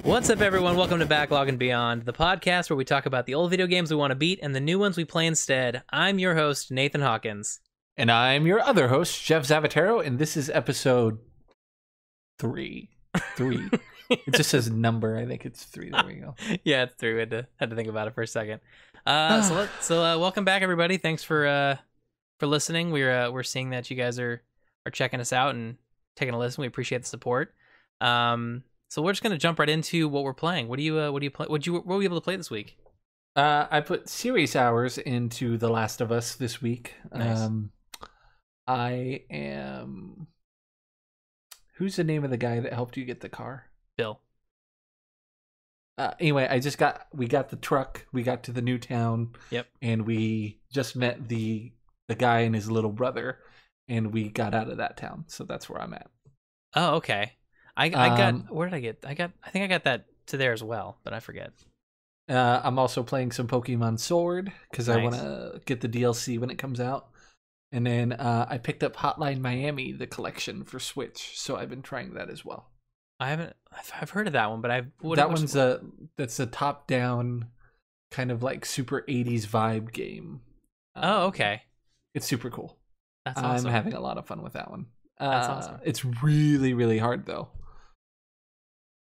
What's up, everyone? Welcome to Backlog and Beyond, the podcast where we talk about the old video games we want to beat and the new ones we play instead. I'm your host, Nathan Hawkins. And I'm your other host, Jeff Zavatero, and this is episode 3. 3. It just says number. I think it's 3. There we go. Yeah, it's 3. We had to think about it for a second. So welcome back, everybody. Thanks for listening. We're seeing that you guys are checking us out and taking a listen. We appreciate the support. So we're just gonna jump right into what we're playing. What do you play? What were you able to play this week? I put serious hours into The Last of Us this week. Nice. I am. Who's the name of the guy that helped you get the car? Bill. Anyway, we got the truck. We got to the new town. Yep. And we just met the guy and his little brother, and we got out of that town. So that's where I'm at. Oh, okay. I got, where did I get? I think I got that to there as well, but I forget. I'm also playing some Pokemon Sword because Nice. I want to get the DLC when it comes out. And then I picked up Hotline Miami, the collection for Switch. So I've been trying that as well. I've heard of that one, but that's a top-down kind of like super 80s vibe game. Oh, okay. It's super cool. That's awesome. I'm having a lot of fun with that one. That's awesome. It's really, really hard though.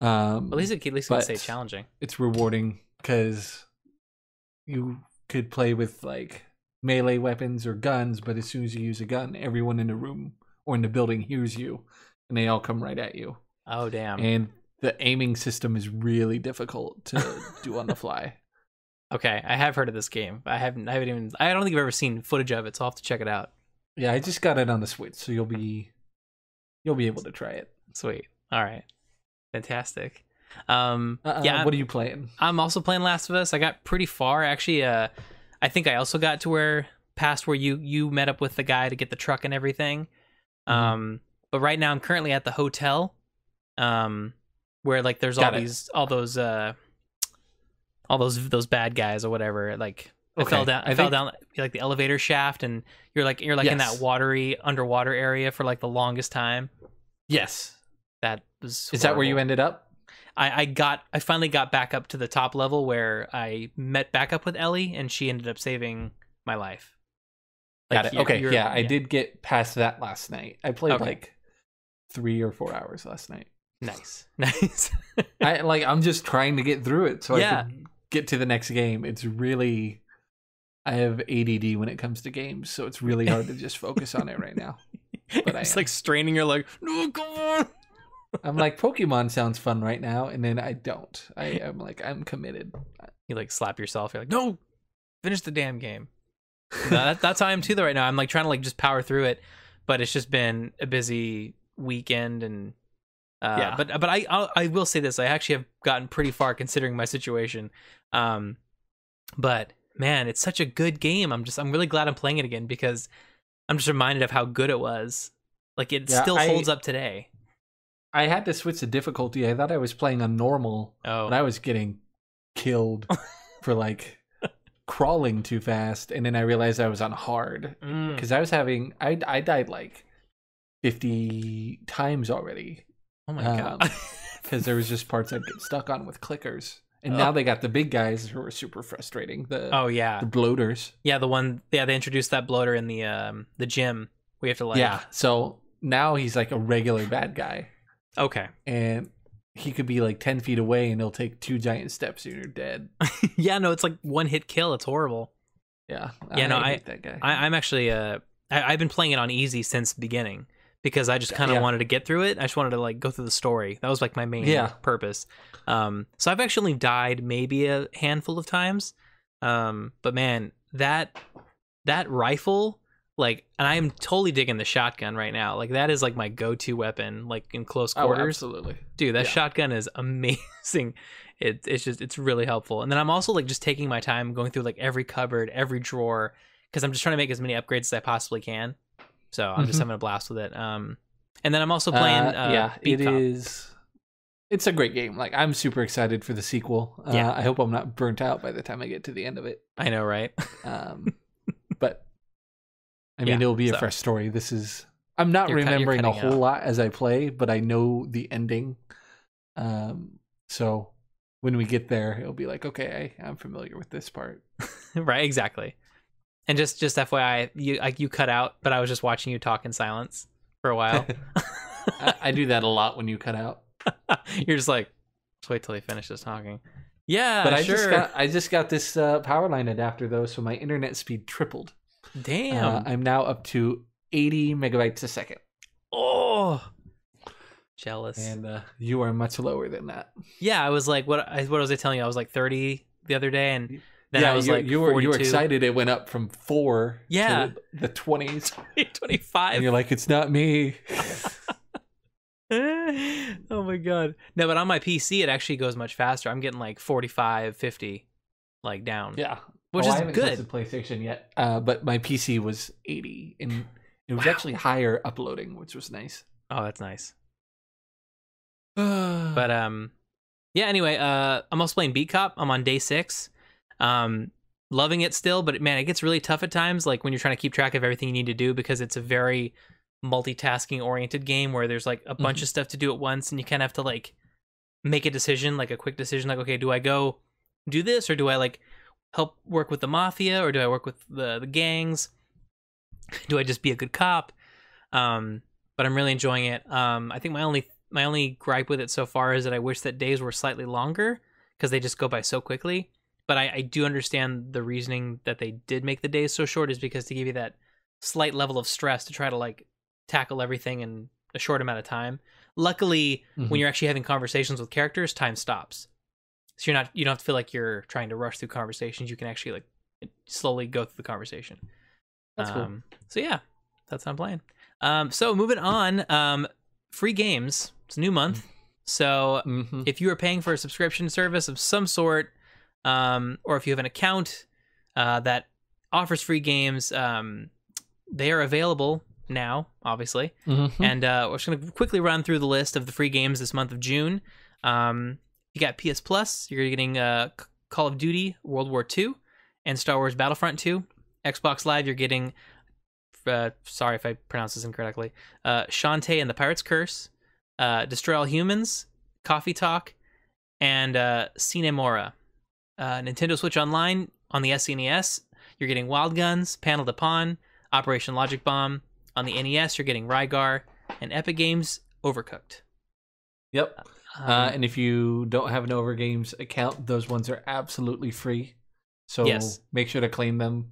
At least it can stay challenging. It's rewarding because you could play with like melee weapons or guns, but as soon as you use a gun, everyone in the room or in the building hears you, and they all come right at you. Oh, damn. And the aiming system is really difficult to do on the fly. Okay, I have heard of this game. I don't think I've ever seen footage of it, so I'll have to check it out. Yeah, I just got it on the Switch, so you'll be able to try it. Sweet. All right. Fantastic. What are you playing? I'm also playing Last of Us. I got pretty far, actually. I think I also got to past where you met up with the guy to get the truck and everything. Mm-hmm. But right now I'm currently at the hotel, where like there's all those bad guys or whatever. Like I fell down like the elevator shaft, and you're like yes. in that watery underwater area for like the longest time. Yes. That was horrible. Is that where you ended up? I finally got back up to the top level where I met back up with Ellie, and she ended up saving my life. Got it. Okay, I did get past that last night. I played like 3 or 4 hours last night. Nice. I'm just trying to get through it so I can get to the next game. It's really, I have ADD when it comes to games, so it's really hard to just focus on it right now. But it's like straining your leg. No, come on. I'm like, Pokemon sounds fun right now, and then I don't. I'm like, I'm committed. You like slap yourself. You're like, no, finish the damn game. That's how I am too though right now. I'm like trying to like just power through it, but it's just been a busy weekend, and But I will say this: I actually have gotten pretty far considering my situation. But man, it's such a good game. I'm really glad I'm playing it again because I'm just reminded of how good it was. Like it still holds up today. I had to switch the difficulty. I thought I was playing on normal, but I was getting killed for like crawling too fast, and then I realized I was on hard because I died like 50 times already. Oh my god! Because there was just parts I'd get stuck on with clickers, and now they got the big guys who are super frustrating. The bloaters. Yeah, they introduced that bloater in the gym. We have to like So now he's like a regular bad guy. Okay. And he could be like 10 feet away and he'll take 2 giant steps and you're dead. Yeah, no, it's like one hit kill. It's horrible. Yeah. I hate that guy. I'm actually I've been playing it on easy since the beginning because I just kind of wanted to get through it. I just wanted to like go through the story. That was like my main purpose. So I've actually died maybe a handful of times. But man, that rifle, like, and I am totally digging the shotgun right now. Like that is like my go-to weapon, like in close quarters. Oh, absolutely. Dude, that shotgun is amazing. It's really helpful. And then I'm also like just taking my time going through like every cupboard, every drawer, because I'm just trying to make as many upgrades as I possibly can. So I'm just having a blast with it. And then I'm also playing Beat Cop. It's a great game. Like I'm super excited for the sequel. I hope I'm not burnt out by the time I get to the end of it. I know, right? But I mean, it'll be a fresh story. I'm not remembering a whole lot as I play, but I know the ending. So when we get there, it'll be like, okay, I'm familiar with this part. Right, exactly. And just FYI, you cut out, but I was just watching you talk in silence for a while. I do that a lot when you cut out. You're just like, just wait till he finishes talking. Yeah, but sure. I just got this power line adapter though, so my internet speed tripled. Damn. I'm now up to 80 megabytes a second. Oh, jealous. And you are much lower than that. Yeah, I was like, what was I telling you? I was like 30 the other day, and then I was like, you were excited. It went up from 4 to the 20s, 25. And you're like, it's not me. Oh my god. No, but on my PC it actually goes much faster. I'm getting like 45, 50 like down. Yeah. Which is I haven't good. tested PlayStation yet. But my PC was 80 and it was actually higher uploading, which was nice. Oh, that's nice. But yeah, anyway, I'm also playing Beat Cop. I'm on day 6. Loving it still, but man, it gets really tough at times, like when you're trying to keep track of everything you need to do, because it's a very multitasking oriented game where there's like a bunch of stuff to do at once, and you kind of have to like make a decision, like a quick decision, like, okay, do I go do this, or do I like help work with the mafia, or do I work with the gangs? Do I just be a good cop? But I'm really enjoying it. I think my only gripe with it so far is that I wish that days were slightly longer, because they just go by so quickly. But I do understand the reasoning that they did make the days so short, is because to give you that slight level of stress to try to like tackle everything in a short amount of time. Luckily, when you're actually having conversations with characters, time stops. So you don't have to feel like you're trying to rush through conversations. You can actually like slowly go through the conversation. That's cool. So yeah, that's what I'm playing. So moving on, free games. It's a new month. So if you are paying for a subscription service of some sort, or if you have an account that offers free games, they are available now, obviously. And we're just going to quickly run through the list of the free games this month of June. You got PS Plus, you're getting Call of Duty World War II and Star Wars Battlefront 2. Xbox Live, you're getting, sorry if I pronounce this incorrectly, Shantae and the Pirate's Curse, Destroy All Humans, Coffee Talk, and Cine Mora. Nintendo Switch Online on the SNES, you're getting Wild Guns, Panel de Pon, Operation Logic Bomb. On the NES, you're getting Rygar, and Epic Games Overcooked. Yep. And if you don't have an Overgames account, those ones are absolutely free. So make sure to claim them,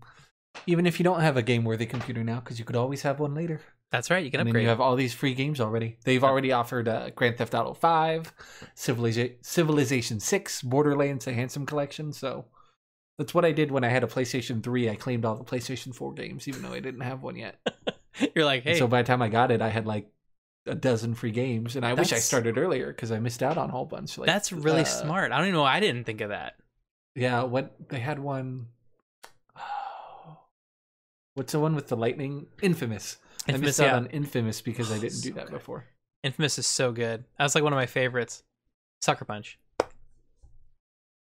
even if you don't have a game-worthy computer now, because you could always have one later. That's right. You can upgrade. And you have all these free games already. They've already offered Grand Theft Auto 5, Civilization 6, Borderlands, a Handsome Collection. So that's what I did when I had a PlayStation 3. I claimed all the PlayStation 4 games, even though I didn't have one yet. You're like, hey. And so by the time I got it, I had like a dozen free games. And I wish I started earlier, because I missed out on a whole bunch. Like, that's really smart. I don't even know why I didn't think of that. Yeah, they had one. What's the one with the lightning? Infamous. I missed out on Infamous because I didn't do that before. Infamous is so good. That's like one of my favorites. Sucker Punch.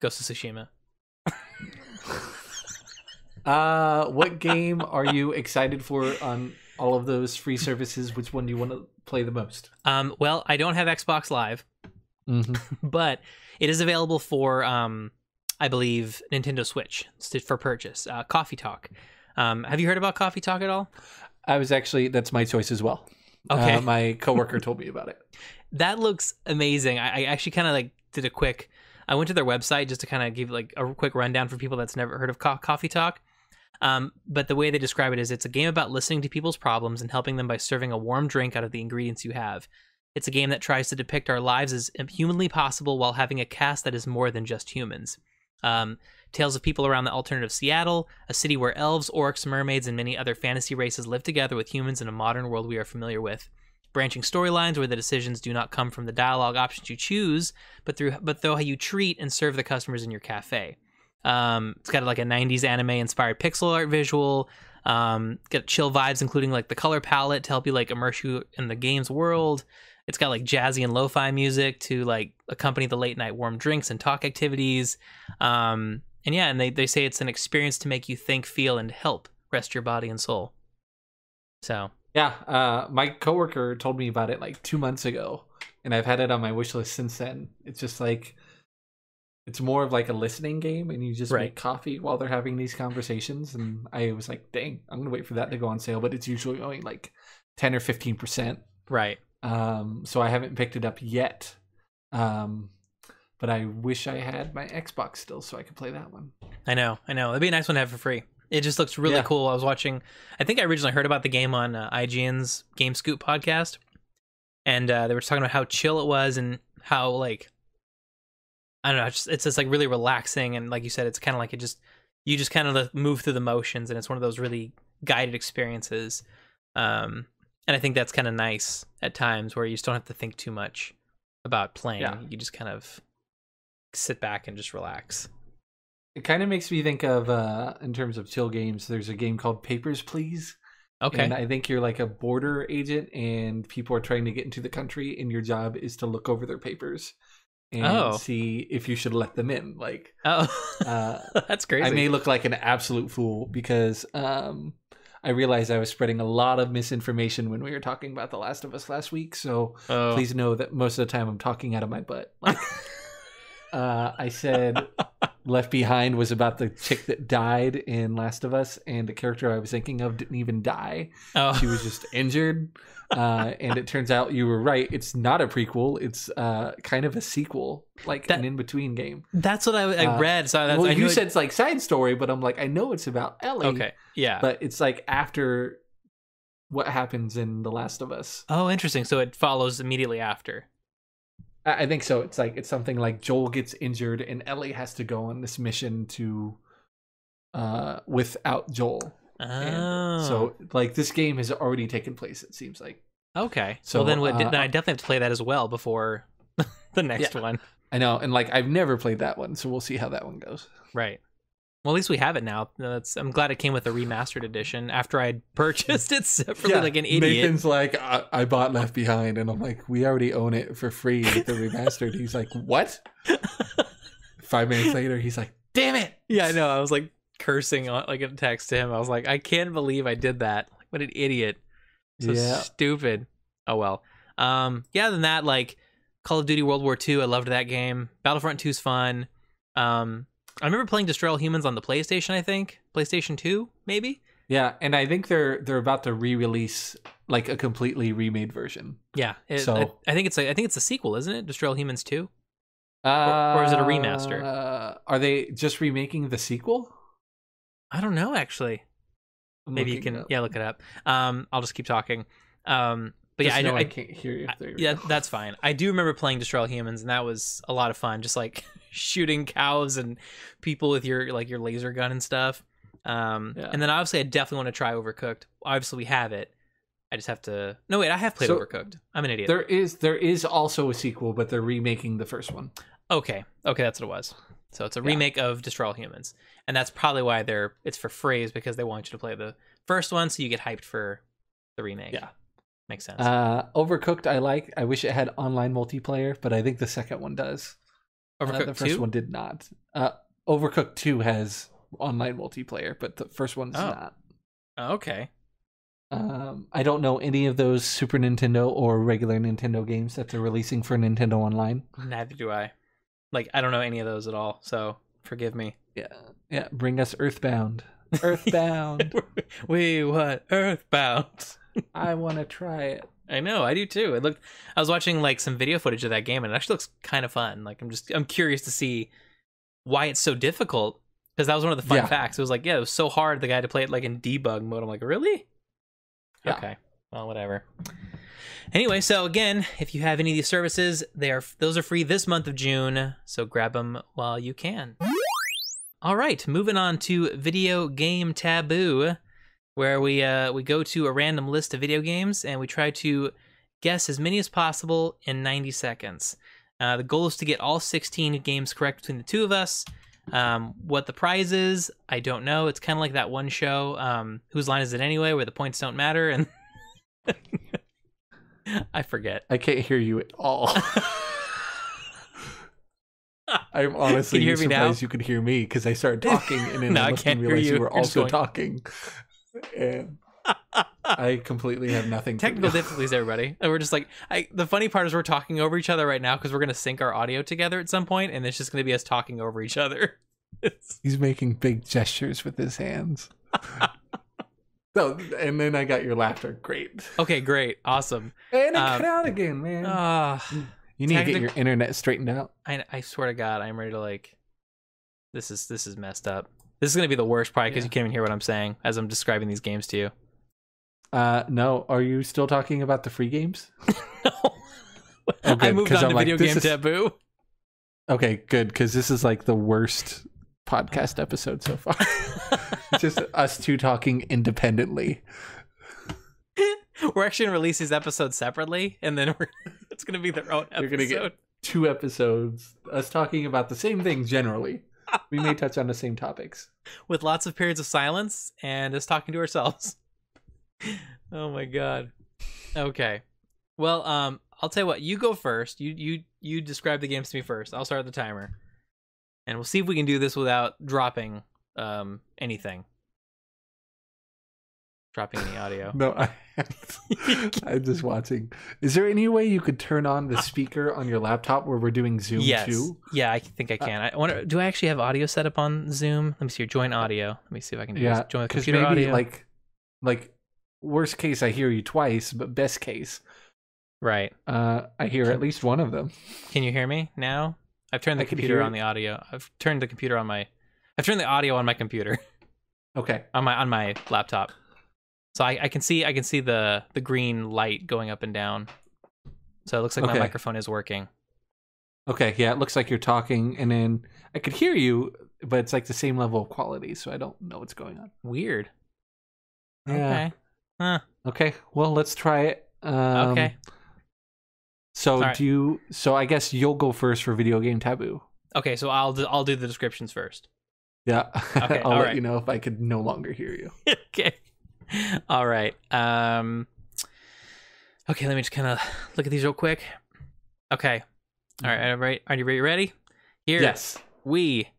Ghost of Tsushima. What game are you excited for on all of those free services? Which one do you want to play the most? Well, I don't have Xbox Live, but it is available for, I believe, Nintendo Switch for purchase. Coffee Talk. Have you heard about Coffee Talk at all? That's my choice as well. Okay. My coworker told me about it. That looks amazing. I actually kind of like did I went to their website just to kind of give like a quick rundown for people that's never heard of Coffee Talk. But the way they describe it is it's a game about listening to people's problems and helping them by serving a warm drink out of the ingredients you have. It's a game that tries to depict our lives as humanly possible while having a cast that is more than just humans. Tales of people around the alternative Seattle, a city where elves, orcs, mermaids, and many other fantasy races live together with humans in a modern world we are familiar with. Branching storylines where the decisions do not come from the dialogue options you choose, but through how you treat and serve the customers in your cafe. It's got like a 90s anime inspired pixel art visual. Got chill vibes, including like the color palette to help you like immerse you in the game's world. It's got like jazzy and lo-fi music to like accompany the late night warm drinks and talk activities. And they say it's an experience to make you think, feel, and help rest your body and soul. So yeah, my coworker told me about it like 2 months ago, and I've had it on my wish list since then. It's just like it's more of like a listening game, and you just make coffee while they're having these conversations. And I was like, dang, I'm gonna wait for that to go on sale, but it's usually only like 10 or 15%. Right. So I haven't picked it up yet. But I wish I had my Xbox still so I could play that one. I know. It'd be a nice one to have for free. It just looks really cool. I was watching, I think I originally heard about the game on IGN's Game Scoop podcast. And they were talking about how chill it was and how, like, I don't know, it's just like really relaxing. And like you said, it's kind of like you just kind of move through the motions, and it's one of those really guided experiences. And I think that's kind of nice at times where you just don't have to think too much about playing. Yeah. You just kind of sit back and just relax. It kind of makes me think of, in terms of chill games, there's a game called Papers, Please. Okay. And I think you're like a border agent, and people are trying to get into the country, and your job is to look over their papers and see if you should let them in. Like, that's crazy. I may look like an absolute fool because I realized I was spreading a lot of misinformation when we were talking about The Last of Us last week. So please know that most of the time I'm talking out of my butt. Like, I said Left Behind was about the chick that died in Last of Us, and the character I was thinking of didn't even die. She was just injured. And it turns out you were right. It's not a prequel. It's kind of a sequel, like an in-between game. That's what I read. So that's, you said it's like side story, but I'm like, I know it's about Ellie. Okay, yeah. But it's like after what happens in The Last of Us. Oh, interesting. So it follows immediately after. I think so. It's something like Joel gets injured and Ellie has to go on this mission to without Joel. And so like this game has already taken place, it seems like. Okay. So then I definitely have to play that as well before the next one. I know, and like I've never played that one, so we'll see how that one goes. Right. Well, at least we have it now. I'm glad it came with a remastered edition after I purchased it separately like an idiot. Nathan's like, I bought Left Behind, and I'm like, we already own it for free with the remastered. He's like, what? 5 minutes later, he's like, damn it. Yeah, I know. I was like cursing on like a text to him. I was like, I can't believe I did that. Like, what an idiot. So stupid. Oh well. Yeah, than that, like Call of Duty World War II, I loved that game. Battlefront 2's fun. I remember playing Destroy All Humans on the PlayStation, I think. PlayStation 2, maybe? Yeah, and I think they're about to re-release like a completely remade version. Yeah. I think it's a sequel, isn't it? Destroy All Humans 2? Or is it a remaster? Are they just remaking the sequel? I don't know, actually. Maybe you can look it up. I'll just keep talking. But just I can't hear you. Yeah, that's fine. I do remember playing Destroy All Humans, and that was a lot of fun. Just like shooting cows and people with your laser gun and stuff. And then obviously I definitely want to try Overcooked. Obviously we have it. I just have to. No wait, I have played Overcooked. I'm an idiot. There is also a sequel, but they're remaking the first one. Okay, that's what it was. So it's a remake of Destroy All Humans, and that's probably why it's for free, is because they want you to play the first one, so you get hyped for the remake. Yeah. Makes sense. Overcooked, I wish it had online multiplayer, but I think the second one does. Overcooked the first 2? one did not. Overcooked 2 has online multiplayer, but the first one's not. Okay. I don't know any of those Super Nintendo or regular Nintendo games that they're releasing for Nintendo Online. Neither do I. Like, I don't know any of those at all, so forgive me. Yeah. Bring us Earthbound. Earthbound. We want Earthbound. I want to try it. I know, I do too. I was watching like some video footage of that game, and it actually looks kind of fun. Like I'm curious to see why it's so difficult, because that was one of the fun facts. It was like, it was so hard the guy to play it like in debug mode. I'm like, really? Yeah. Okay, well, whatever. Anyway, so again, if you have any of these services, those are free this month of June, so grab them while you can. All right, moving on to Video Game Taboo, where we go to a random list of video games and we try to guess as many as possible in 90 seconds. The goal is to get all 16 games correct between the two of us. What the prize is, I don't know. It's kind of like that one show, Whose Line Is It Anyway, where the points don't matter, and I forget. I can't hear you at all. I'm honestly surprised you could hear me, because I started talking and then I can't realize you were also talking. And I completely have nothing. Technical difficulties, everybody. And we're just like, the funny part is we're talking over each other right now because we're gonna sync our audio together at some point, and it's just gonna be us talking over each other. He's making big gestures with his hands. So, and then I got your laughter. Great. Okay, great, awesome. And it cut out again, man. You need to get your internet straightened out. I swear to God, I'm ready to like. This is messed up. This is gonna be the worst probably because you can't even hear what I'm saying as I'm describing these games to you. No. Are you still talking about the free games? No. Oh, I moved on to video game taboo. Okay, good, because this is like the worst podcast episode so far. It's just us two talking independently. We're actually gonna release these episodes separately, and then it's gonna be their own episode. You're gonna get 2 episodes, us talking about the same things generally. We may touch on the same topics. With lots of periods of silence and us talking to ourselves. Oh my God. Okay. Well, I'll tell you what, you go first. You describe the games to me first. I'll start the timer. And we'll see if we can do this without dropping anything. Dropping any audio. No, I'm just watching. Is there any way you could turn on the speaker on your laptop where we're doing Zoom too? Yeah, I think I can. I wonder, do I actually have audio set up on Zoom? Let me see here. Join audio. Let me see if I can do this. Join the computer maybe audio. Like worst case, I hear you twice, but best case, right? I hear at least one of them. Can you hear me now? I've turned the computer on the audio. I've turned the audio on my computer. Okay. On my laptop. So I can see the green light going up and down. So it looks like my microphone is working. Okay, yeah, it looks like you're talking, and then I could hear you, but it's like the same level of quality, so I don't know what's going on. Weird. Yeah. Okay. Huh. Okay, well, let's try it. Okay. So So I guess you'll go first for video game taboo. Okay, so I'll do the descriptions first. Yeah. Okay. I'll let you know if I could no longer hear you. Okay. All right. Okay, let me just kind of look at these real quick. Okay. All right. Are you ready? Here. Yes. We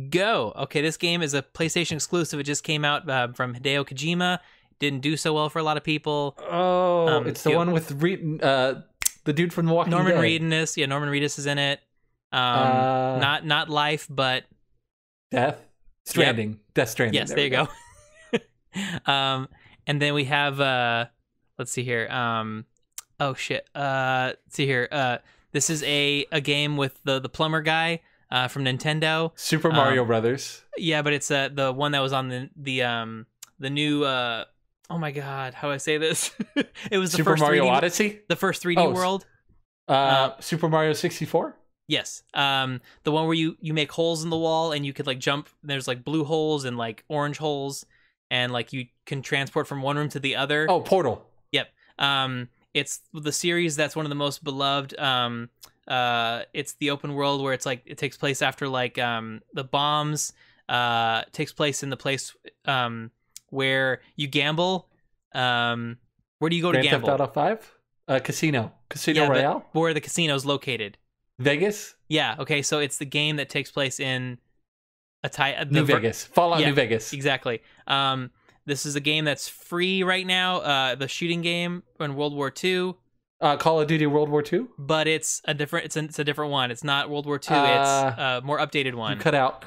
go. Okay, this game is a PlayStation exclusive. It just came out from Hideo Kojima. Didn't do so well for a lot of people. Oh, it's the one with the dude from The Walking Dead. Norman Reedus. Yeah, Norman Reedus is in it. Not Life, but Death Stranding. Yep. Death Stranding. Yes, there you go. And then we have let's see here. Let's see here. This is a game with the plumber guy from Nintendo. Super Mario Brothers. Yeah, but it's the one that was on the new oh my God, how do I say this? It was the Super first Mario 3D, Odyssey? The first 3D world. Super Mario 64? Yes. The one where you make holes in the wall and you could like jump. There's like blue holes and like orange holes, and like you can transport from one room to the other. Oh, Portal. Yep. It's the series that's one of the most beloved. It's the open world where it's like it takes place after like the bombs. Takes place in the place where you gamble. Where do you go to gamble? Grand Theft Auto 5? Casino Royale? Where the casino's located. Vegas? Yeah, okay, so it's the game that takes place in New Vegas. Fallout New Vegas. Exactly. This is a game that's free right now, the shooting game in World War II. Call of Duty World War II? But it's a different one. It's not World War II, it's a more updated one. You cut out.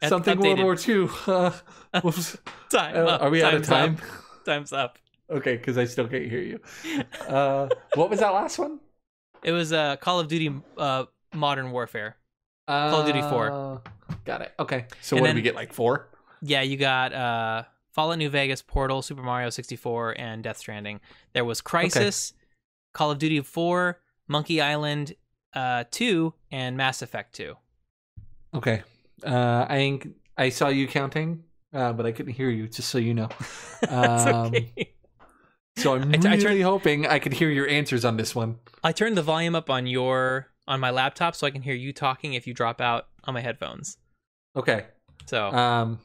Something updated. World War II. Are we out of time? Time's up. Okay, because I still can't hear you. What was that last one? It was Call of Duty Modern Warfare. Call of Duty 4. Got it. Okay. So what did we get, like 4? Yeah, you got Fallout New Vegas, Portal, Super Mario 64, and Death Stranding. There was Crysis, Call of Duty 4, Monkey Island 2, and Mass Effect 2. Okay. I saw you counting, but I couldn't hear you, just so you know. That's okay. So I'm really hoping I could hear your answers on this one. I turned the volume up on my laptop so I can hear you talking if you drop out on my headphones. Okay. So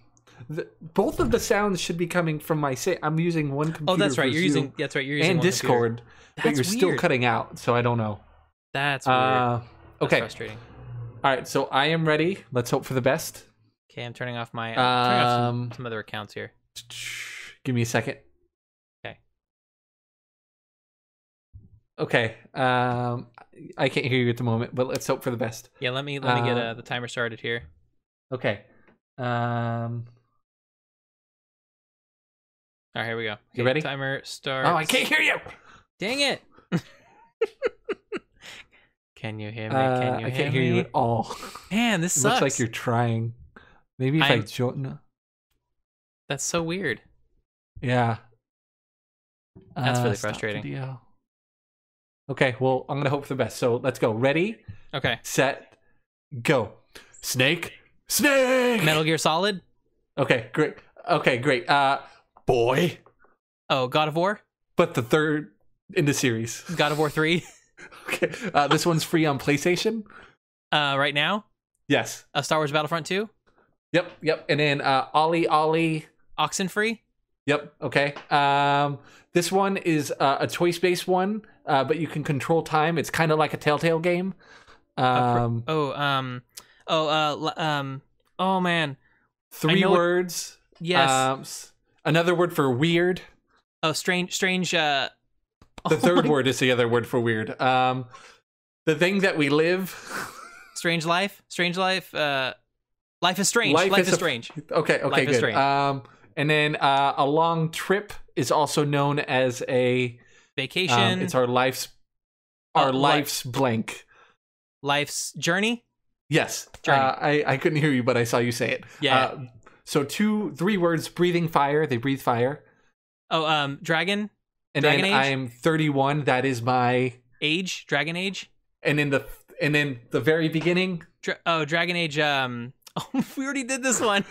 both of the sounds should be coming from my I'm using one computer. Oh, that's right. You're using and Discord, but you're still cutting out, so I don't know. That's weird. Okay. That's frustrating. All right, so I am ready. Let's hope for the best. Okay, I'm turning off my some other accounts here. Give me a second. Okay. Okay. I can't hear you at the moment, but let's hope for the best. Yeah, let me get the timer started here. Okay. All right, here we go. Okay, you ready? Timer starts. Oh, I can't hear you. Dang it. Can you hear me? Can you hear me? I can't hear you at all. Man, this sucks. Looks like you're trying. Maybe if I join. That's so weird. Yeah. That's really frustrating. Video. Okay, well, I'm gonna hope for the best. So let's go. Ready? Okay. Set. Go. Snake. Snake. Metal Gear Solid. Okay, great. Okay, great. Boy. Oh, God of War. But the third in the series. God of War 3. Okay. This one's free on PlayStation. Right now. Yes. Star Wars Battlefront 2. Yep. And then Ollie. Oxenfree. Yep. Okay. This one is a choice-based one, but you can control time. It's kind of like a Telltale game. Oh man. 3 words. Yes. Another word for weird. Oh, strange. The third word is the other word for weird. The thing that we live. Strange life. Life is strange. Life is strange. Okay, life good. Is strange. And then a long trip is also known as a vacation. It's our life's blank. Life's journey? Yes. Journey. I couldn't hear you, but I saw you say it. Yeah. So 3 words, breathing fire. They breathe fire. Oh, dragon? And dragon then age? I'm 31. That is my age. Dragon age. And then the very beginning. Dragon age. We already did this one.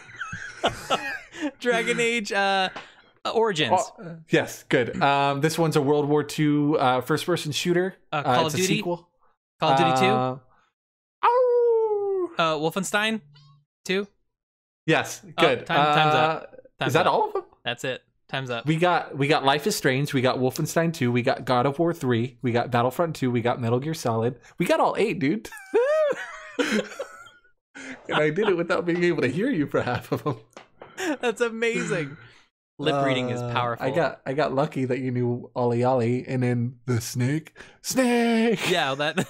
Dragon age. Origins. Yes, good. This one's a World War II first-person shooter. Call of Duty. Sequel. Call of Duty 2. Wolfenstein 2. Yes, good. Time's up. Is that all of them? That's it. Time's up. We got Life is Strange. We got Wolfenstein 2. We got God of War 3. We got Battlefront 2. We got Metal Gear Solid. We got all 8, dude. And I did it without being able to hear you for half of them. That's amazing. Lip reading is powerful. I got lucky that you knew Ollie and then the snake. Yeah, that.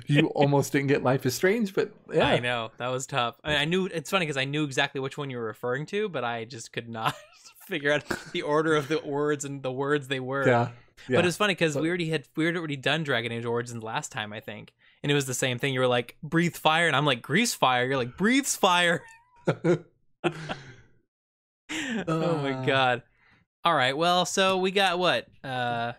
You almost didn't get Life is Strange, but yeah. I know that was tough. I knew it's funny because I knew exactly which one you were referring to, but I just could not figure out the order of the words and the words they were. Yeah. But it's funny because we had already done Dragon Age Origins last time, I think, and it was the same thing. You were like, breathe fire, and I'm like, grease fire. You're like, breathes fire. Oh my god. All right, well, so we got what? 12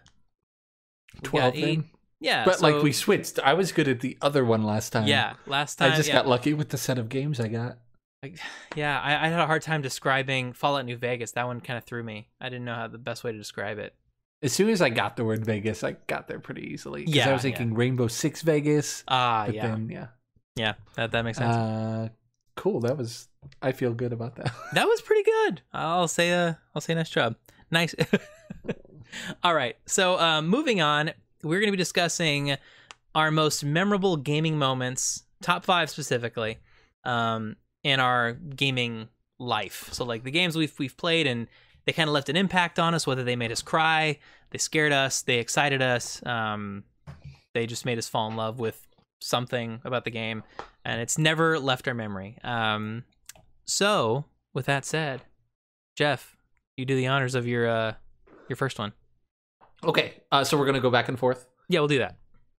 then? Yeah. But like we switched. I was good at the other one last time. Yeah, last time. I just got lucky with the set of games I got. Yeah, I had a hard time describing Fallout New Vegas. That one kind of threw me. I didn't know how the best way to describe it. As soon as I got the word Vegas, I got there pretty easily. Yeah. I was thinking Rainbow Six Vegas. But yeah. Then, yeah, that makes sense. Cool. I feel good about that. That was pretty good. I'll say nice job. Nice. All right. So moving on, we're going to be discussing our most memorable gaming moments, top 5 specifically, in our gaming life. So like the games we've played and they kind of left an impact on us, whether they made us cry, they scared us, they excited us, they just made us fall in love with something about the game, and it's never left our memory. So with that said, Jeff, you do the honors of your first one. Okay, so we're gonna go back and forth. Yeah, we'll do that.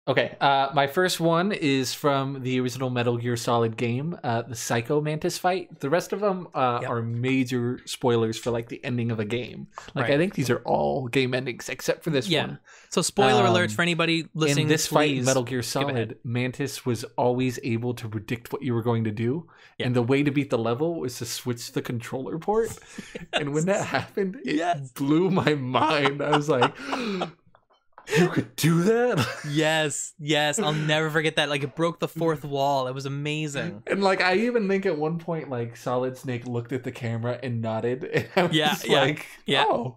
Okay, my first one is from the original Metal Gear Solid game, the Psycho Mantis fight. The rest of them are major spoilers for like the ending of a game. Like I think these are all game endings except for this one. So spoiler alerts for anybody listening. In this fight in Metal Gear Solid, Mantis was always able to predict what you were going to do, and the way to beat the level was to switch the controller port. Yes. And when that happened, it blew my mind. I was like, you could do that? Yes. I'll never forget that. Like, it broke the fourth wall. It was amazing. And like, I even think at one point, like, Solid Snake looked at the camera and nodded. And I was like, oh,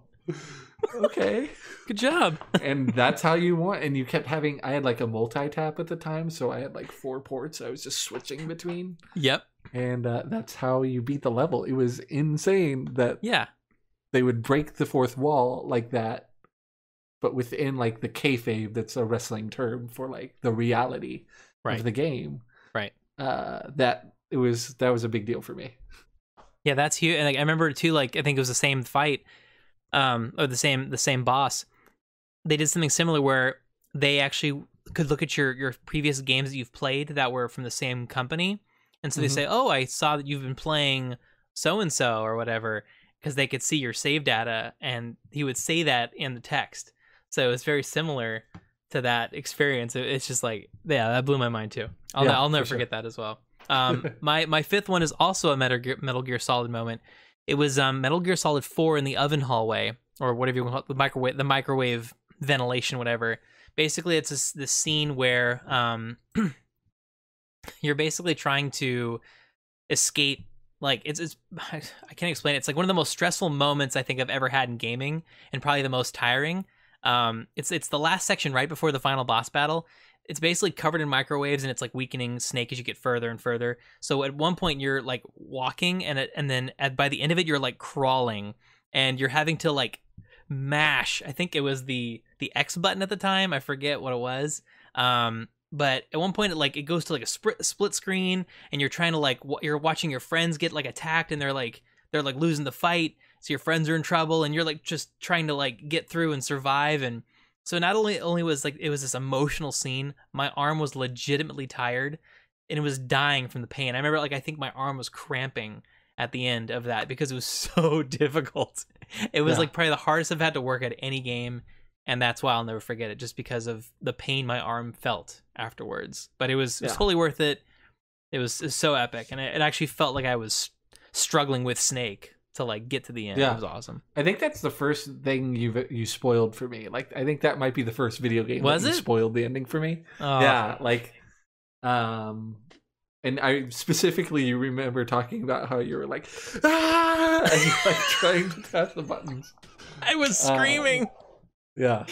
okay. Good job. And that's how you want. And you kept having, I had like a multi-tap at the time. So I had like 4 ports I was just switching between. Yep. And that's how you beat the level. It was insane that. Yeah. they would break the fourth wall like that, but within like the kayfabe, that's a wrestling term for like the reality of the game. Right. That was a big deal for me. Yeah, that's huge. And like, I remember too, like I think it was the same fight, or the same boss. They did something similar where they actually could look at your previous games that you've played that were from the same company, and so they say, "Oh, I saw that you've been playing so and so or whatever," because they could see your save data, and he would say that in the text. So it's very similar to that experience. It's just like, yeah, that blew my mind too. I'll never forget that as well. My fifth one is also a Metal Gear Solid moment. It was Metal Gear Solid 4 in the oven hallway, or whatever you want, the microwave ventilation, whatever. Basically, it's this scene where you're basically trying to escape. Like it's I can't explain it. It's like one of the most stressful moments I think I've ever had in gaming, and probably the most tiring. It's the last section right before the final boss battle. It's basically covered in microwaves, and it's like weakening Snake as you get further and further. So at one point you're like walking, and then by the end of it you're like crawling, and you're having to like mash. I think it was the X button at the time. I forget what it was. But at one point it goes to like a split screen, and you're trying to you're watching your friends get like attacked, and they're like losing the fight. So your friends are in trouble, and you're like just trying to like get through and survive. And so not only was like it was this emotional scene, my arm was legitimately tired, and it was dying from the pain. I remember I think my arm was cramping at the end of that because it was so difficult. It was like probably the hardest I've had to work at any game, and that's why I'll never forget it, just because of the pain my arm felt afterwards. But it was totally worth it. It was so epic, and it actually felt like I was struggling with Snake to like get to the end. It was awesome. I think that's the first thing you spoiled for me. Like I think that might be the first video game that you spoiled the ending for me. Oh. Yeah, and I specifically remember talking about how you were like, ah, and you like trying to tap the buttons. I was screaming. Yeah.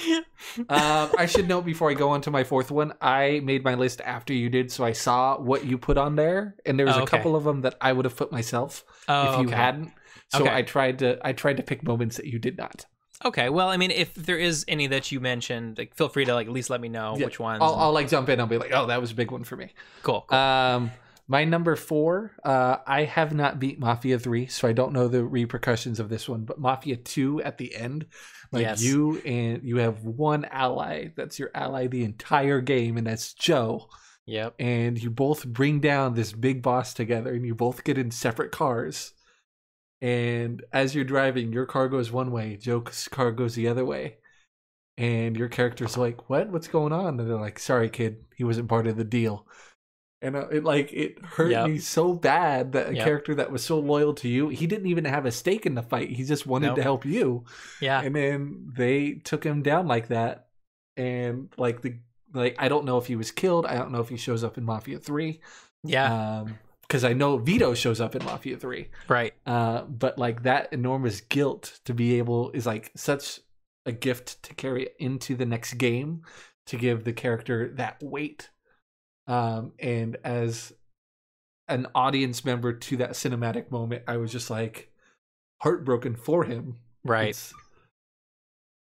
I should note before I go on to my fourth one, I made my list after you did, so I saw what you put on there, and there was a couple of them that I would have put myself if you hadn't. So I tried to pick moments that you did not. Okay, well, I mean, if there is any that you mentioned, like, feel free to like at least let me know which ones. I'll like jump in. I'll be like, oh, that was a big one for me. Cool. My number 4, I have not beat Mafia 3, so I don't know the repercussions of this one. But Mafia 2 at the end, you have one ally that's your ally the entire game, and that's Joe. Yep. And you both bring down this big boss together, and you both get in separate cars. And as you're driving, your car goes one way, Joe's car goes the other way. And your character's like, what? What's going on? And they're like, sorry, kid, he wasn't part of the deal. And it hurt me so bad that a character that was so loyal to you, he didn't even have a stake in the fight. He just wanted to help you. Yeah. And then they took him down like that. And I don't know if he was killed. I don't know if he shows up in Mafia 3. Yeah. Because I know Vito shows up in Mafia 3. Right. But like that enormous guilt to be able is like such a gift to carry into the next game, to give the character that weight. And as an audience member to that cinematic moment, I was just like heartbroken for him. Right.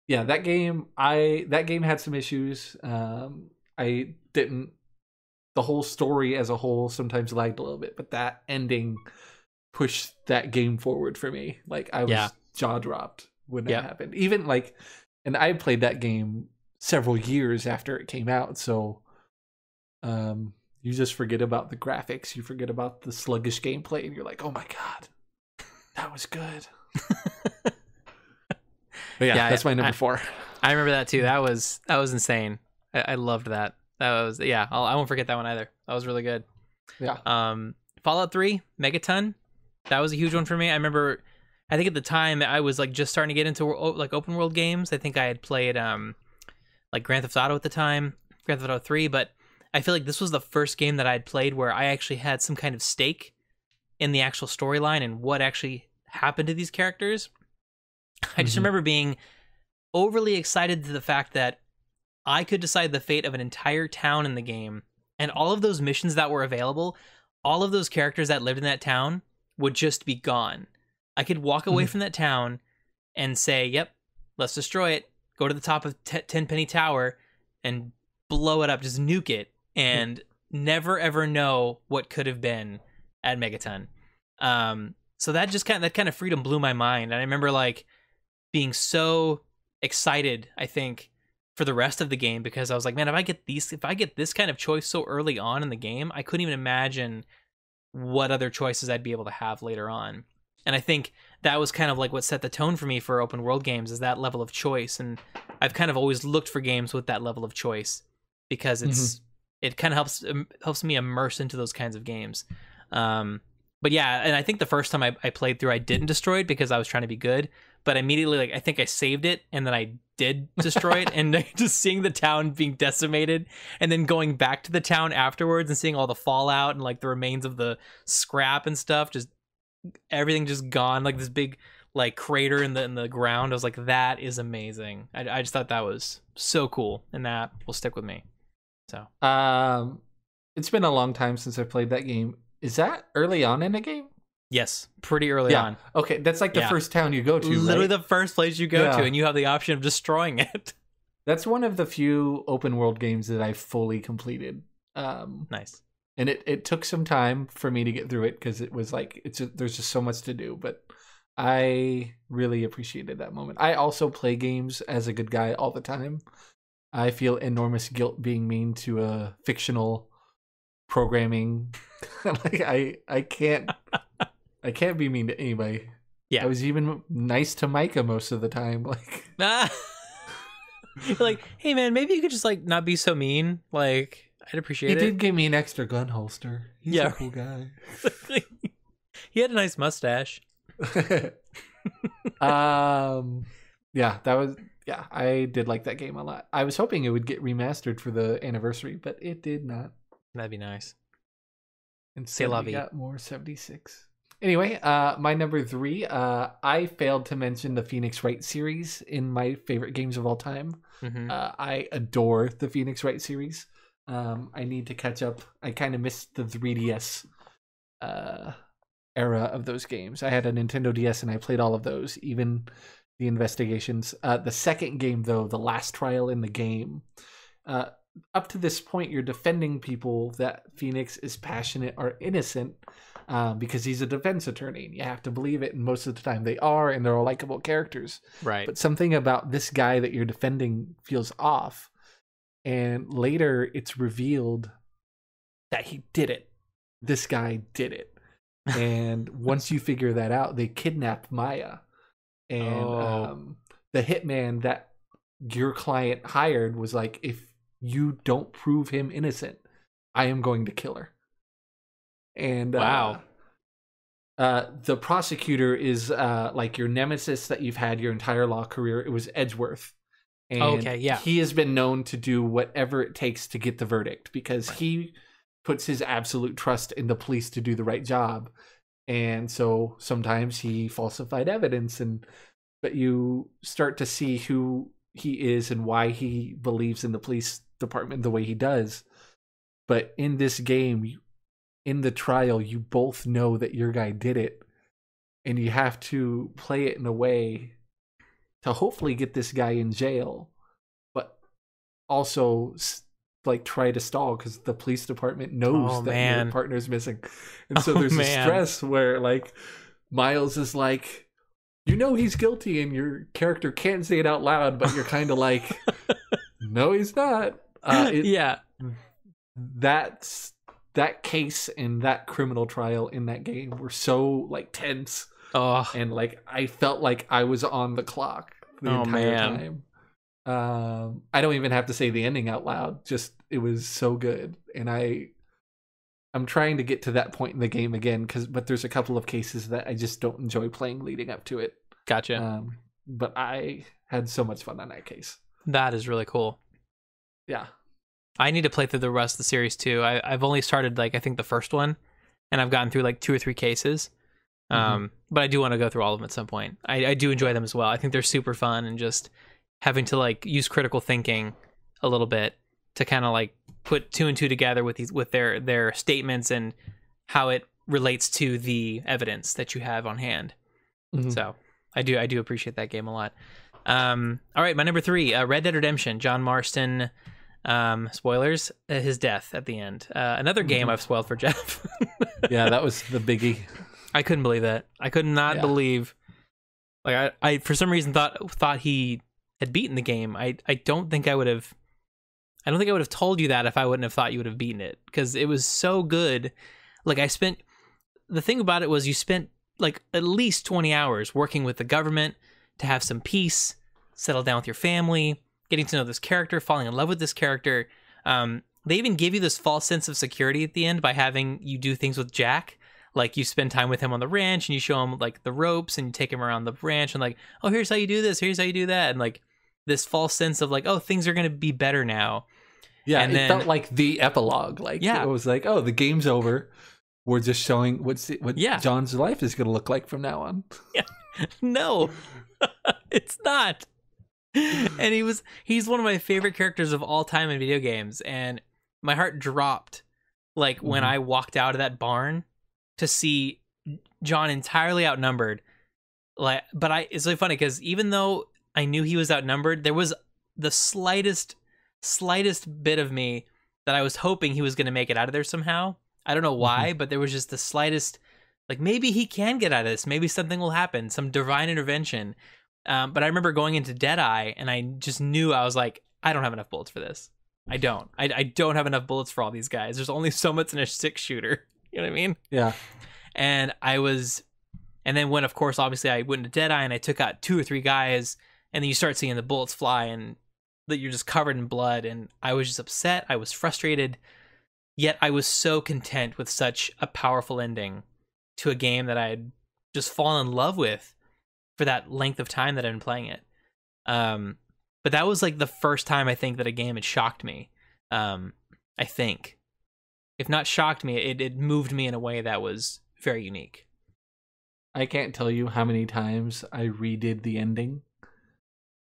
That game had some issues. The whole story as a whole sometimes lagged a little bit, but that ending pushed that game forward for me. Like I was jaw dropped when that happened. Even and I played that game several years after it came out, so you just forget about the graphics, you forget about the sluggish gameplay, and you're like, oh my god, that was good. But that's my number 4. I remember that too. That was insane. I loved that. That was I won't forget that one either. That was really good. Yeah. Fallout 3, Megaton. That was a huge one for me. I remember, I think at the time I was like just starting to get into like open world games. I think I had played like Grand Theft Auto at the time, Grand Theft Auto 3, but I feel like this was the first game that I had played where I actually had some kind of stake in the actual storyline and what actually happened to these characters. I just remember being overly excited to the fact that I could decide the fate of an entire town in the game, and all of those missions that were available, all of those characters that lived in that town would just be gone. I could walk away from that town, and say, "Yep, let's destroy it. Go to the top of Tenpenny Tower and blow it up, just nuke it, and never ever know what could have been at Megaton." So that kind of freedom blew my mind, and I remember like being so excited, I think, for the rest of the game, because I was like, man, if I get this kind of choice so early on in the game, I couldn't even imagine what other choices I'd be able to have later on. And I think that was kind of like what set the tone for me for open world games, is that level of choice. And I've kind of always looked for games with that level of choice, because it kind of helps me immerse into those kinds of games. But yeah, and I think the first time I played through, I didn't destroy it because I was trying to be good, but immediately, like, I think I saved it and then I did destroy it, and just seeing the town being decimated and then going back to the town afterwards and seeing all the fallout and like the remains of the scrap and stuff, just everything just gone, like this big like crater in the ground. I was like, that is amazing. I just thought that was so cool, and that will stick with me. So it's been a long time since I played that game. Is that early on in the game? Yes, pretty early on. Okay, that's like the first town you go to, literally right? the first place you go to, and you have the option of destroying it. That's one of the few open world games that I fully completed. Nice. And it took some time for me to get through it, because it was like there's just so much to do, but I really appreciated that moment. I also play games as a good guy all the time. I feel enormous guilt being mean to a fictional programming. Like I can't be mean to anybody. Yeah, I was even nice to Micah most of the time. Like, like, hey man, maybe you could just like not be so mean. Like, I'd appreciate it. He did give me an extra gun holster. He's a cool guy. He had a nice mustache. I did like that game a lot. I was hoping it would get remastered for the anniversary, but it did not. That'd be nice. Instead, we got more 76. Anyway, my number 3, I failed to mention the Phoenix Wright series in my favorite games of all time. I adore the Phoenix Wright series. I need to catch up. I kind of missed the 3DS era of those games. I had a Nintendo DS and I played all of those, even the investigations. The second game, though, the last trial in the game, up to this point, you're defending people that Phoenix is passionate or innocent, because he's a defense attorney, and you have to believe it, and most of the time they are, and they're all likable characters. Right. But something about this guy that you're defending feels off, and later it's revealed that he did it. This guy did it. And once you figure that out, they kidnap Maya. And the hitman that your client hired was like, if you don't prove him innocent, I am going to kill her. And wow. The prosecutor is like your nemesis that you've had your entire law career. It was Edgeworth. And he has been known to do whatever it takes to get the verdict, because he puts his absolute trust in the police to do the right job. And so sometimes he falsified evidence, but you start to see who he is and why he believes in the police department the way he does. But in this game, in the trial, you both know that your guy did it, and you have to play it in a way to hopefully get this guy in jail, but also like try to stall, because the police department knows that your partner's missing. And so there's a stress where like Miles is like, you know he's guilty, and your character can't say it out loud, but you're kind of like, no, he's not. That case and that criminal trial in that game were so like tense. And like I felt like I was on the clock the entire time. I don't even have to say the ending out loud. Just it was so good, and I'm trying to get to that point in the game again, but there's a couple of cases that I just don't enjoy playing leading up to it. Gotcha. But I had so much fun on that case. That is really cool. Yeah. I need to play through the rest of the series too. I've only started like I think the first one, and I've gotten through like 2 or 3 cases. But I do want to go through all of them at some point. I do enjoy them as well. I think they're super fun, and just having to like use critical thinking a little bit to kind of like put 2 and 2 together with their statements and how it relates to the evidence that you have on hand. So I do appreciate that game a lot. All right, my number 3, Red Dead Redemption. John Marston. Spoilers, his death at the end. Another game I've spoiled for Jeff. Yeah, that was the biggie. I couldn't believe that. I could not believe. Like I for some reason thought he had beaten the game. I don't think I would have. I don't think I would have told you that if I wouldn't have thought you would have beaten it, because it was so good. Like the thing about it was you spent like at least 20 hours working with the government to have some peace, settle down with your family, getting to know this character, falling in love with this character. They even give you this false sense of security at the end by having you do things with Jack. Like you spend time with him on the ranch and you show him like the ropes and you take him around the ranch and like, oh, here's how you do this, here's how you do that. And like this false sense of like, oh, things are going to be better now. Yeah, and it felt like the epilogue. Like it was like, oh, the game's over. We're just showing what John's life is going to look like from now on. Yeah. No, it's not. And he's one of my favorite characters of all time in video games. And my heart dropped like when I walked out of that barn to see John entirely outnumbered. Like, but it's really funny because even though I knew he was outnumbered, there was the slightest bit of me that I was hoping he was going to make it out of there somehow. I don't know why, but there was just the slightest, like maybe he can get out of this. Maybe something will happen, some divine intervention. But I remember going into Deadeye and I just knew, I was like, I don't have enough bullets for this. I don't have enough bullets for all these guys. There's only so much in a 6-shooter. You know what I mean? Yeah. And then when, of course, obviously I went into Deadeye and I took out 2 or 3 guys, and then you start seeing the bullets fly and that you're just covered in blood. And I was just upset. I was frustrated. Yet I was so content with such a powerful ending to a game that I had just fallen in love with for that length of time that I've been playing it. But that was like the first time I think that a game had shocked me. I think. If not shocked me, it moved me in a way that was very unique. I can't tell you how many times I redid the ending,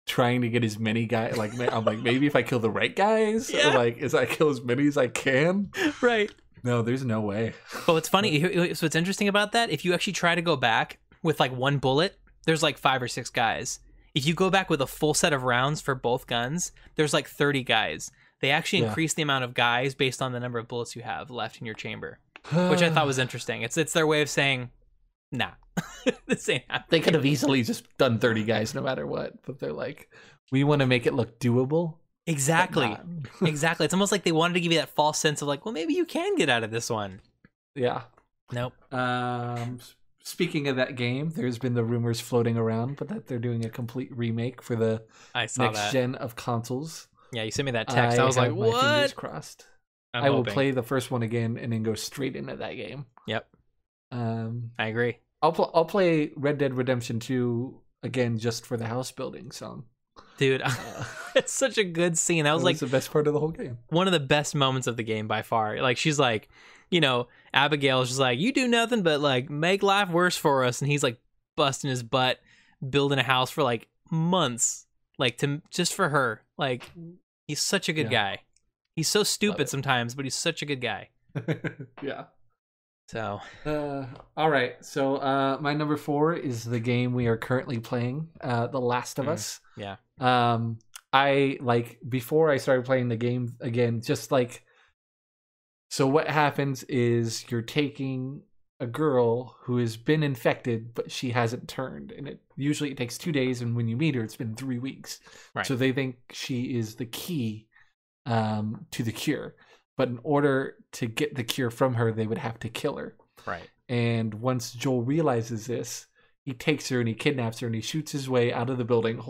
trying to get as many guys. Like I'm like, maybe if I kill the right guys, or like as I kill as many as I can. Right. No, there's no way. But what's funny, so what's interesting about that, if you actually try to go back with like 1 bullet, there's like 5 or 6 guys. If you go back with a full set of rounds for both guns, there's like 30 guys. They actually increase the amount of guys based on the number of bullets you have left in your chamber, which I thought was interesting. It's their way of saying, nah, this ain't happening. They could have easily just done 30 guys no matter what, but they're like, we want to make it look doable. Exactly. Exactly. It's almost like they wanted to give you that false sense of like, well, maybe you can get out of this one. Yeah. Nope. Speaking of that game, there's been the rumors floating around, but that they're doing a complete remake for the next gen of consoles. Yeah, you sent me that text. I was like, what? My fingers crossed. I will play the first one again and then go straight into that game. Yep. I agree. I'll play Red Dead Redemption 2 again just for the house building song. Dude, it's such a good scene. That was like the best part of the whole game. One of the best moments of the game by far. Like she's like, you know, Abigail's just like, you do nothing but like make life worse for us, and he's like busting his butt building a house for like months, like just for her. Like he's such a good guy. He's so stupid sometimes, but he's such a good guy. Yeah. So all right, so my number 4 is the game we are currently playing, The Last of Us. Yeah. I like, before I started playing the game again, just like, so what happens is you're taking a girl who has been infected but she hasn't turned, and it usually takes 2 days, and when you meet her it's been 3 weeks. Right. So they think she is the key to the cure. But in order to get the cure from her, they would have to kill her. Right. And once Joel realizes this, he takes her and he kidnaps her and he shoots his way out of the building,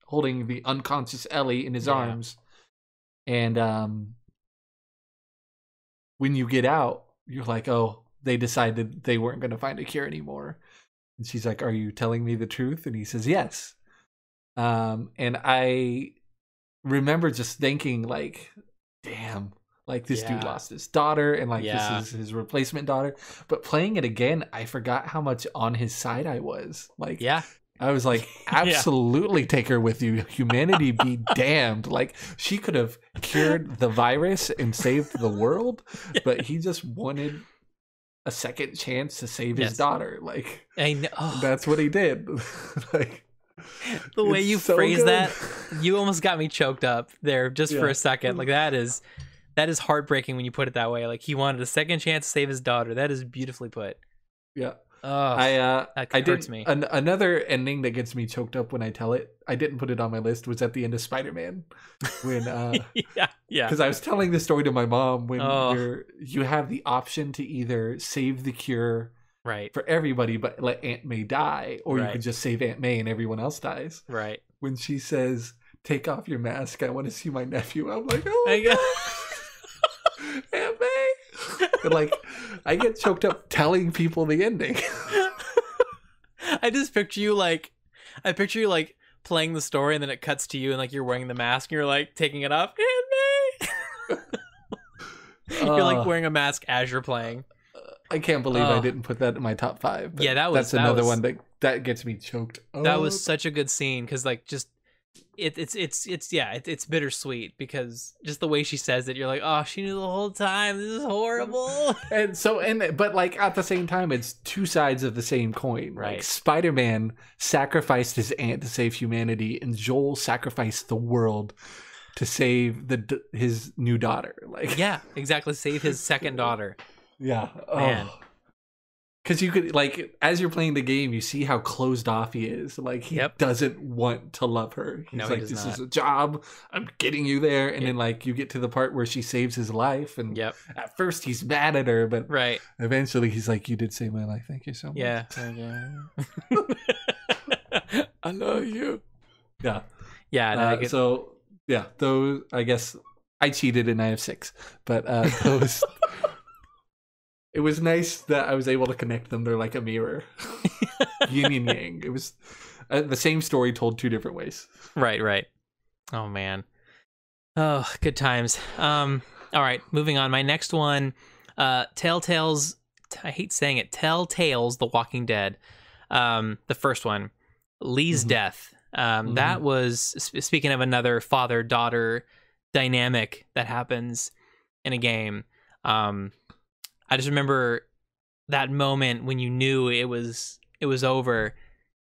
holding the unconscious Ellie in his arms. And when you get out, you're like, oh, they decided they weren't going to find a cure anymore. And she's like, are you telling me the truth? And he says, yes. And I remember just thinking, like, damn. Like, this dude lost his daughter, and like this is his replacement daughter. But playing it again, I forgot how much on his side I was. Like, I was like, absolutely take her with you. Humanity be damned. Like, she could have cured the virus and saved the world, but he just wanted a second chance to save his daughter. Like, I know. That's what he did. Like, the way you so phrase that, you almost got me choked up there just for a second. Like, that is heartbreaking when you put it that way. Like, he wanted a second chance to save his daughter. That is beautifully put. Yeah. Oh, that hurts me. Another ending that gets me choked up when I tell it, I didn't put it on my list, was at the end of Spider-Man. When yeah. Because I was telling the story to my mom when you have the option to either save the cure for everybody but let Aunt May die, or you could just save Aunt May and everyone else dies. Right. When she says, "Take off your mask, I want to see my nephew," I'm like, oh my God. Aunt May. But like, I get choked up telling people the ending. I just picture you like, playing the story, and then it cuts to you, and like you're wearing the mask, and you're like taking it off. Aunt May. You're like wearing a mask as you're playing. I can't believe I didn't put that in my top 5. Yeah, that's another one that gets me choked. That was such a good scene, because like just. It's bittersweet, because just the way she says it, you're like, oh, she knew the whole time. This is horrible. But like at the same time, it's two sides of the same coin. Right. Like, Spider-Man sacrificed his aunt to save humanity, and Joel sacrificed the world to save his new daughter. Like, yeah, exactly. Save his second daughter. Yeah, man. Because you could, like, as you're playing the game, you see how closed off he is. Like, he doesn't want to love her. He's like, this is a job. I'm getting you there. And then, like, you get to the part where she saves his life. And at first, he's mad at her. But eventually, he's like, you did save my life. Thank you so much. Yeah. I love you. Yeah. Yeah. Those, I guess, I cheated and I have 6. But those... It was nice that I was able to connect them. They're like a mirror. Yin and yang. It was the same story told 2 different ways. Right. Oh, man. Oh, good times. All right, moving on. My next one, Telltale's, I hate saying it, Telltale's The Walking Dead. The first one, Lee's death. That was, speaking of another father-daughter dynamic that happens in a game, I just remember that moment when you knew it was over,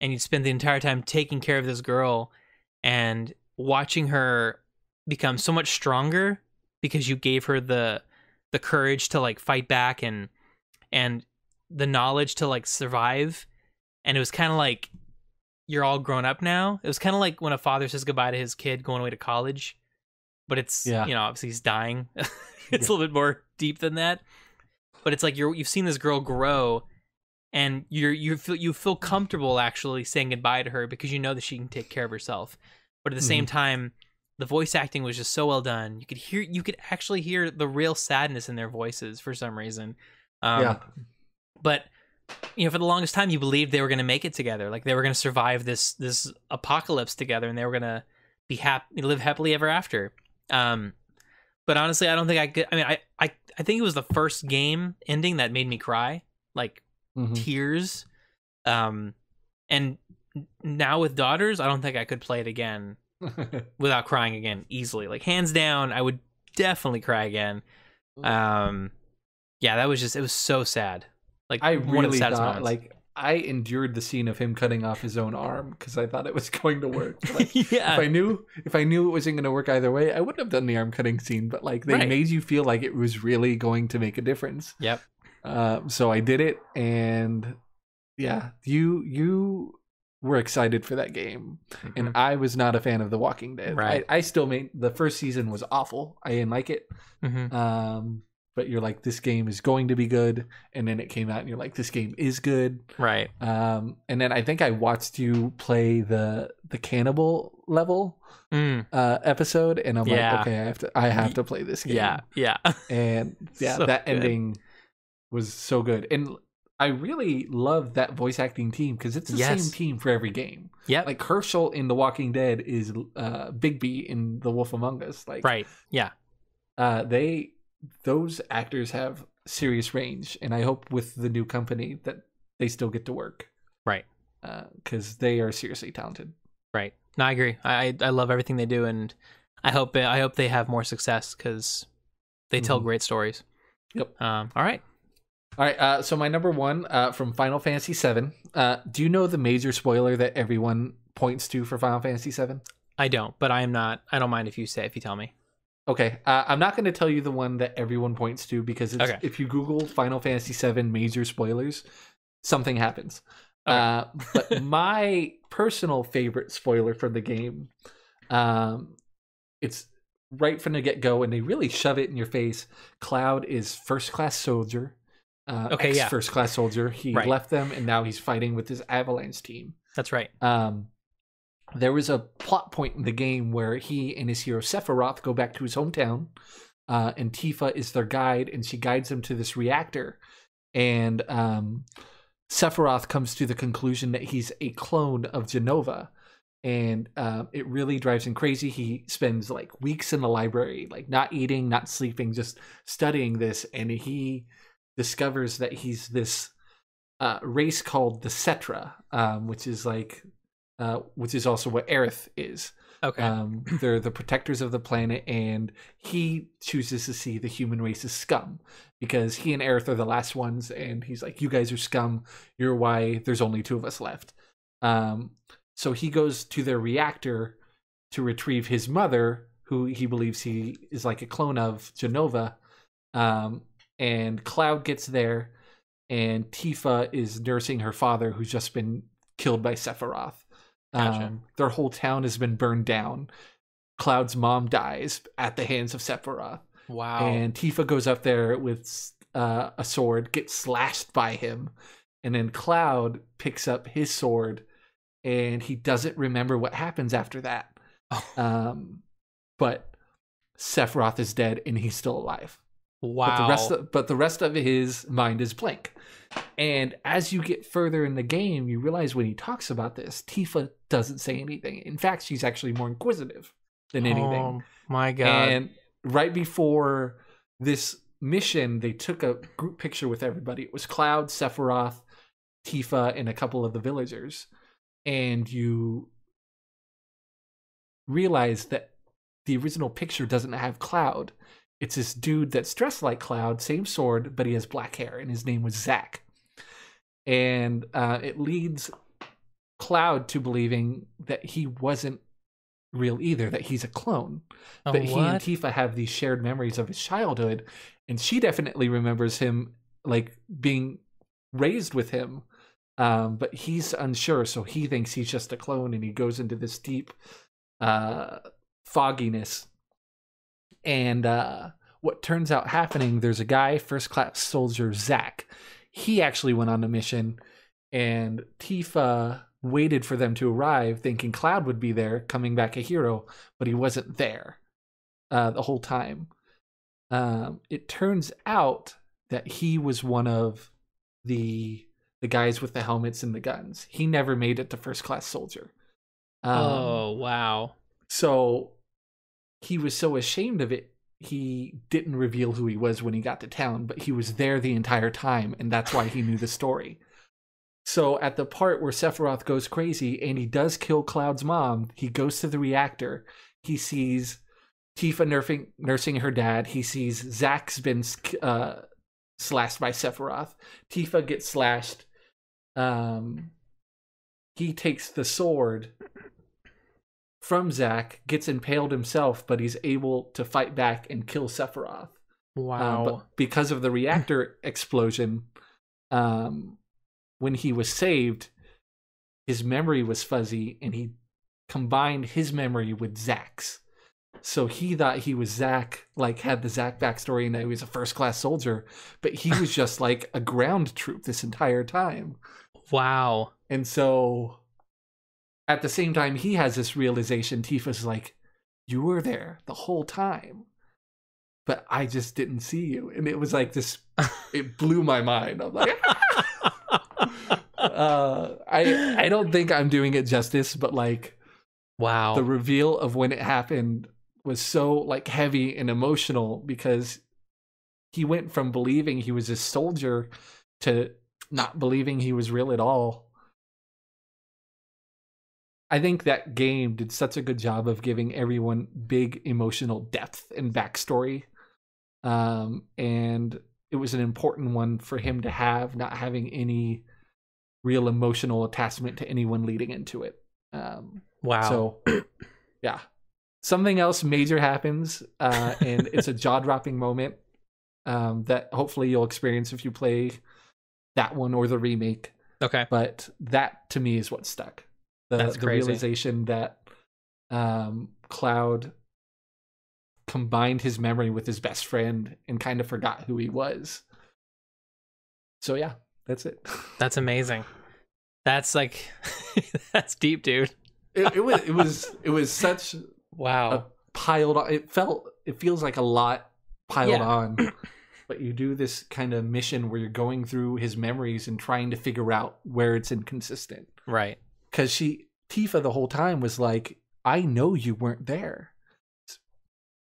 and you'd spent the entire time taking care of this girl and watching her become so much stronger because you gave her the courage to like fight back and the knowledge to like survive. And it was kind of like, you're all grown up now. It was kind of like when a father says goodbye to his kid going away to college, but it's, obviously he's dying. It's a little bit more deep than that. But it's like you've seen this girl grow, and you feel comfortable actually saying goodbye to her because you know that she can take care of herself. But at the same time, the voice acting was just so well done. You could actually hear the real sadness in their voices for some reason. But for the longest time, you believed they were going to make it together, like they were going to survive this apocalypse together, and they were going to be happy, live happily ever after. But honestly, I don't think I could. I mean, I think it was the first game ending that made me cry, like tears. And now with daughters, I don't think I could play it again without crying again easily. Like, hands down, I would definitely cry again. That was just, it was so sad. Like, I one of the really saddest thought, moments. like, I endured the scene of him cutting off his own arm because I thought it was going to work. Like, if I knew it wasn't going to work either way, I wouldn't have done the arm cutting scene. But like, they made you feel like it was really going to make a difference. Yep. So I did it, and you were excited for that game, and I was not a fan of The Walking Dead. Right. I still made the first season was awful. I didn't like it. But you're like, this game is going to be good, and then it came out and you're like, this game is good, right? And then I think I watched you play the cannibal level episode, and I'm like, okay, I have to play this game. Yeah. And so that good. Ending was so good, and I really love that voice acting team because it's the same team for every game. Yeah, like Herschel in The Walking Dead is Bigby in The Wolf Among Us. Like, right? Yeah, those actors have serious range, and I hope with the new company that they still get to work. Right. Because they are seriously talented. Right. No, I agree. I love everything they do, and I hope they have more success because they tell great stories. Yep. All right. All right, so my number one from Final Fantasy VII. Do you know the major spoiler that everyone points to for Final Fantasy VII? I don't, but I don't mind if you tell me. Okay, I'm not going to tell you the one that everyone points to because if you Google Final Fantasy VII major spoilers, something happens. Okay. But my personal favorite spoiler from the game, it's right from the get-go, and they really shove it in your face. Cloud is first-class soldier. First-class soldier. He left them, and now he's fighting with his Avalanche team. That's right. There was a plot point in the game where he and his hero Sephiroth go back to his hometown, and Tifa is their guide, and she guides them to this reactor. And Sephiroth comes to the conclusion that he's a clone of Jenova, and it really drives him crazy. He spends like weeks in the library, like not eating, not sleeping, just studying this, and he discovers that he's this race called the Cetra, which is also what Aerith is. Okay. They're the protectors of the planet, and he chooses to see the human race as scum because he and Aerith are the last ones, and he's like, you guys are scum. You're why there's only two of us left. So he goes to their reactor to retrieve his mother, who he believes he is like a clone of Jenova. And Cloud gets there, and Tifa is nursing her father, who's just been killed by Sephiroth. Gotcha. Their whole town has been burned down. Cloud's mom dies at the hands of Sephiroth. Wow. And Tifa goes up there with a sword, gets slashed by him, and then Cloud picks up his sword, and he doesn't remember what happens after that. But Sephiroth is dead, and he's still alive. Wow. But the rest of his mind is blank. And as you get further in the game, you realize when he talks about this, Tifa doesn't say anything. In fact, she's actually more inquisitive than anything. Oh my God. And right before this mission, they took a group picture with everybody. It was Cloud, Sephiroth, Tifa, and a couple of the villagers. And you realize that the original picture doesn't have Cloud. It's this dude that's dressed like Cloud, same sword, but he has black hair, and his name was Zack. And it leads Cloud to believing that he wasn't real either, that he's a clone. But he and Tifa have these shared memories of his childhood, and she definitely remembers him like being raised with him. But he's unsure, so he thinks he's just a clone, and he goes into this deep fogginess. And what turns out happening, there's a guy, first-class soldier Zack. He actually went on a mission, and Tifa waited for them to arrive, thinking Cloud would be there, coming back a hero, but he wasn't there the whole time. It turns out that he was one of the guys with the helmets and the guns. He never made it to first-class soldier. Oh, wow. So he was so ashamed of it, he didn't reveal who he was when he got to town, but he was there the entire time, and that's why he knew the story. So at the part where Sephiroth goes crazy and he does kill Cloud's mom, he goes to the reactor. He sees Tifa nursing her dad. He sees Zack's been slashed by Sephiroth. Tifa gets slashed. He takes the sword from Zack, gets impaled himself, but he's able to fight back and kill Sephiroth. Wow. But because of the reactor explosion, when he was saved, his memory was fuzzy, and he combined his memory with Zack's. So he thought he was Zack, like had the Zack backstory, and that he was a first-class soldier, but he was just like a ground troop this entire time. Wow. And so at the same time, he has this realization. Tifa's like, you were there the whole time, but I just didn't see you. And it was like this, it blew my mind. I'm like, I don't think I'm doing it justice, but like, wow. The reveal of when it happened was so like heavy and emotional because he went from believing he was a soldier to not believing he was real at all. I think that game did such a good job of giving everyone big emotional depth and backstory. And it was an important one for him to have, not having any real emotional attachment to anyone leading into it. Wow. So, yeah. Something else major happens, and it's a jaw-dropping moment that hopefully you'll experience if you play that one or the remake. Okay. But that, to me, is what stuck. The realization that Cloud combined his memory with his best friend and kind of forgot who he was. So yeah, that's it. That's amazing. That's like that's deep, dude. It was such a piled on. It feels like a lot piled on. But you do this kind of mission where you're going through his memories and trying to figure out where it's inconsistent. Right. Because Tifa the whole time was like, I know you weren't there.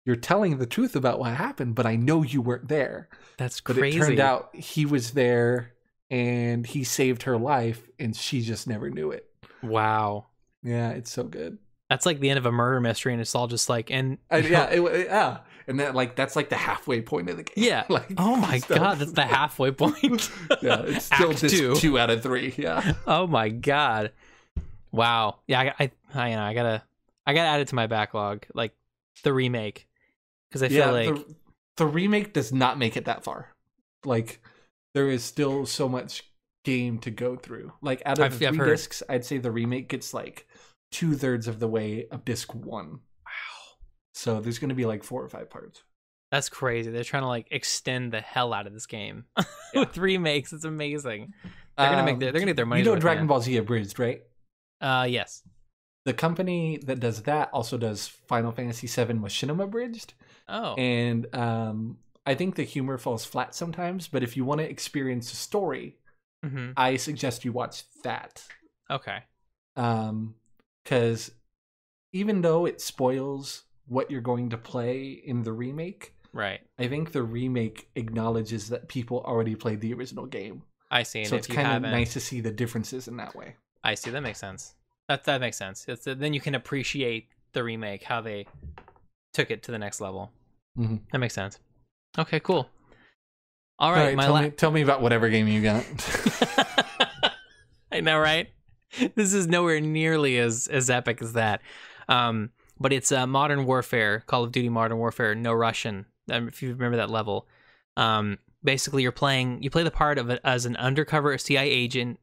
You're telling the truth about what happened, but I know you weren't there. That's crazy. But it turned out he was there and he saved her life and she just never knew it. Wow. Yeah, it's so good. That's like the end of a murder mystery, and it's all just like, and yeah, and that that's like the halfway point of the game. Yeah. Like, oh my god, that's the halfway point. Yeah, it's still just 2 out of 3. Yeah. Oh my god. Wow. Yeah, I gotta add it to my backlog, like the remake, because I feel like the remake does not make it that far. Like there is still so much game to go through. Like out of the 3 discs, I'd say the remake gets like 2/3 of the way of disc 1. Wow. So there's going to be like 4 or 5 parts. That's crazy. They're trying to like extend the hell out of this game with remakes. It's amazing. They're gonna get their money. You know Dragon Ball Z Abridged, right? Yes. The company that does that also does Final Fantasy VII Machinima Abridged. Oh. And I think the humor falls flat sometimes, but if you want to experience a story, I suggest you watch that. Okay. Because even though it spoils what you're going to play in the remake, right? I think the remake acknowledges that people already played the original game. I see. So it's kind of nice to see the differences in that way. I see. That makes sense. That makes sense. Then you can appreciate the remake, how they took it to the next level. That makes sense. Okay, cool. All right, tell me about whatever game you got. I know, right? This is nowhere nearly as epic as that. But it's Modern Warfare, Call of Duty Modern Warfare, No Russian. If you remember that level. Basically, you play the part of it as an undercover CIA agent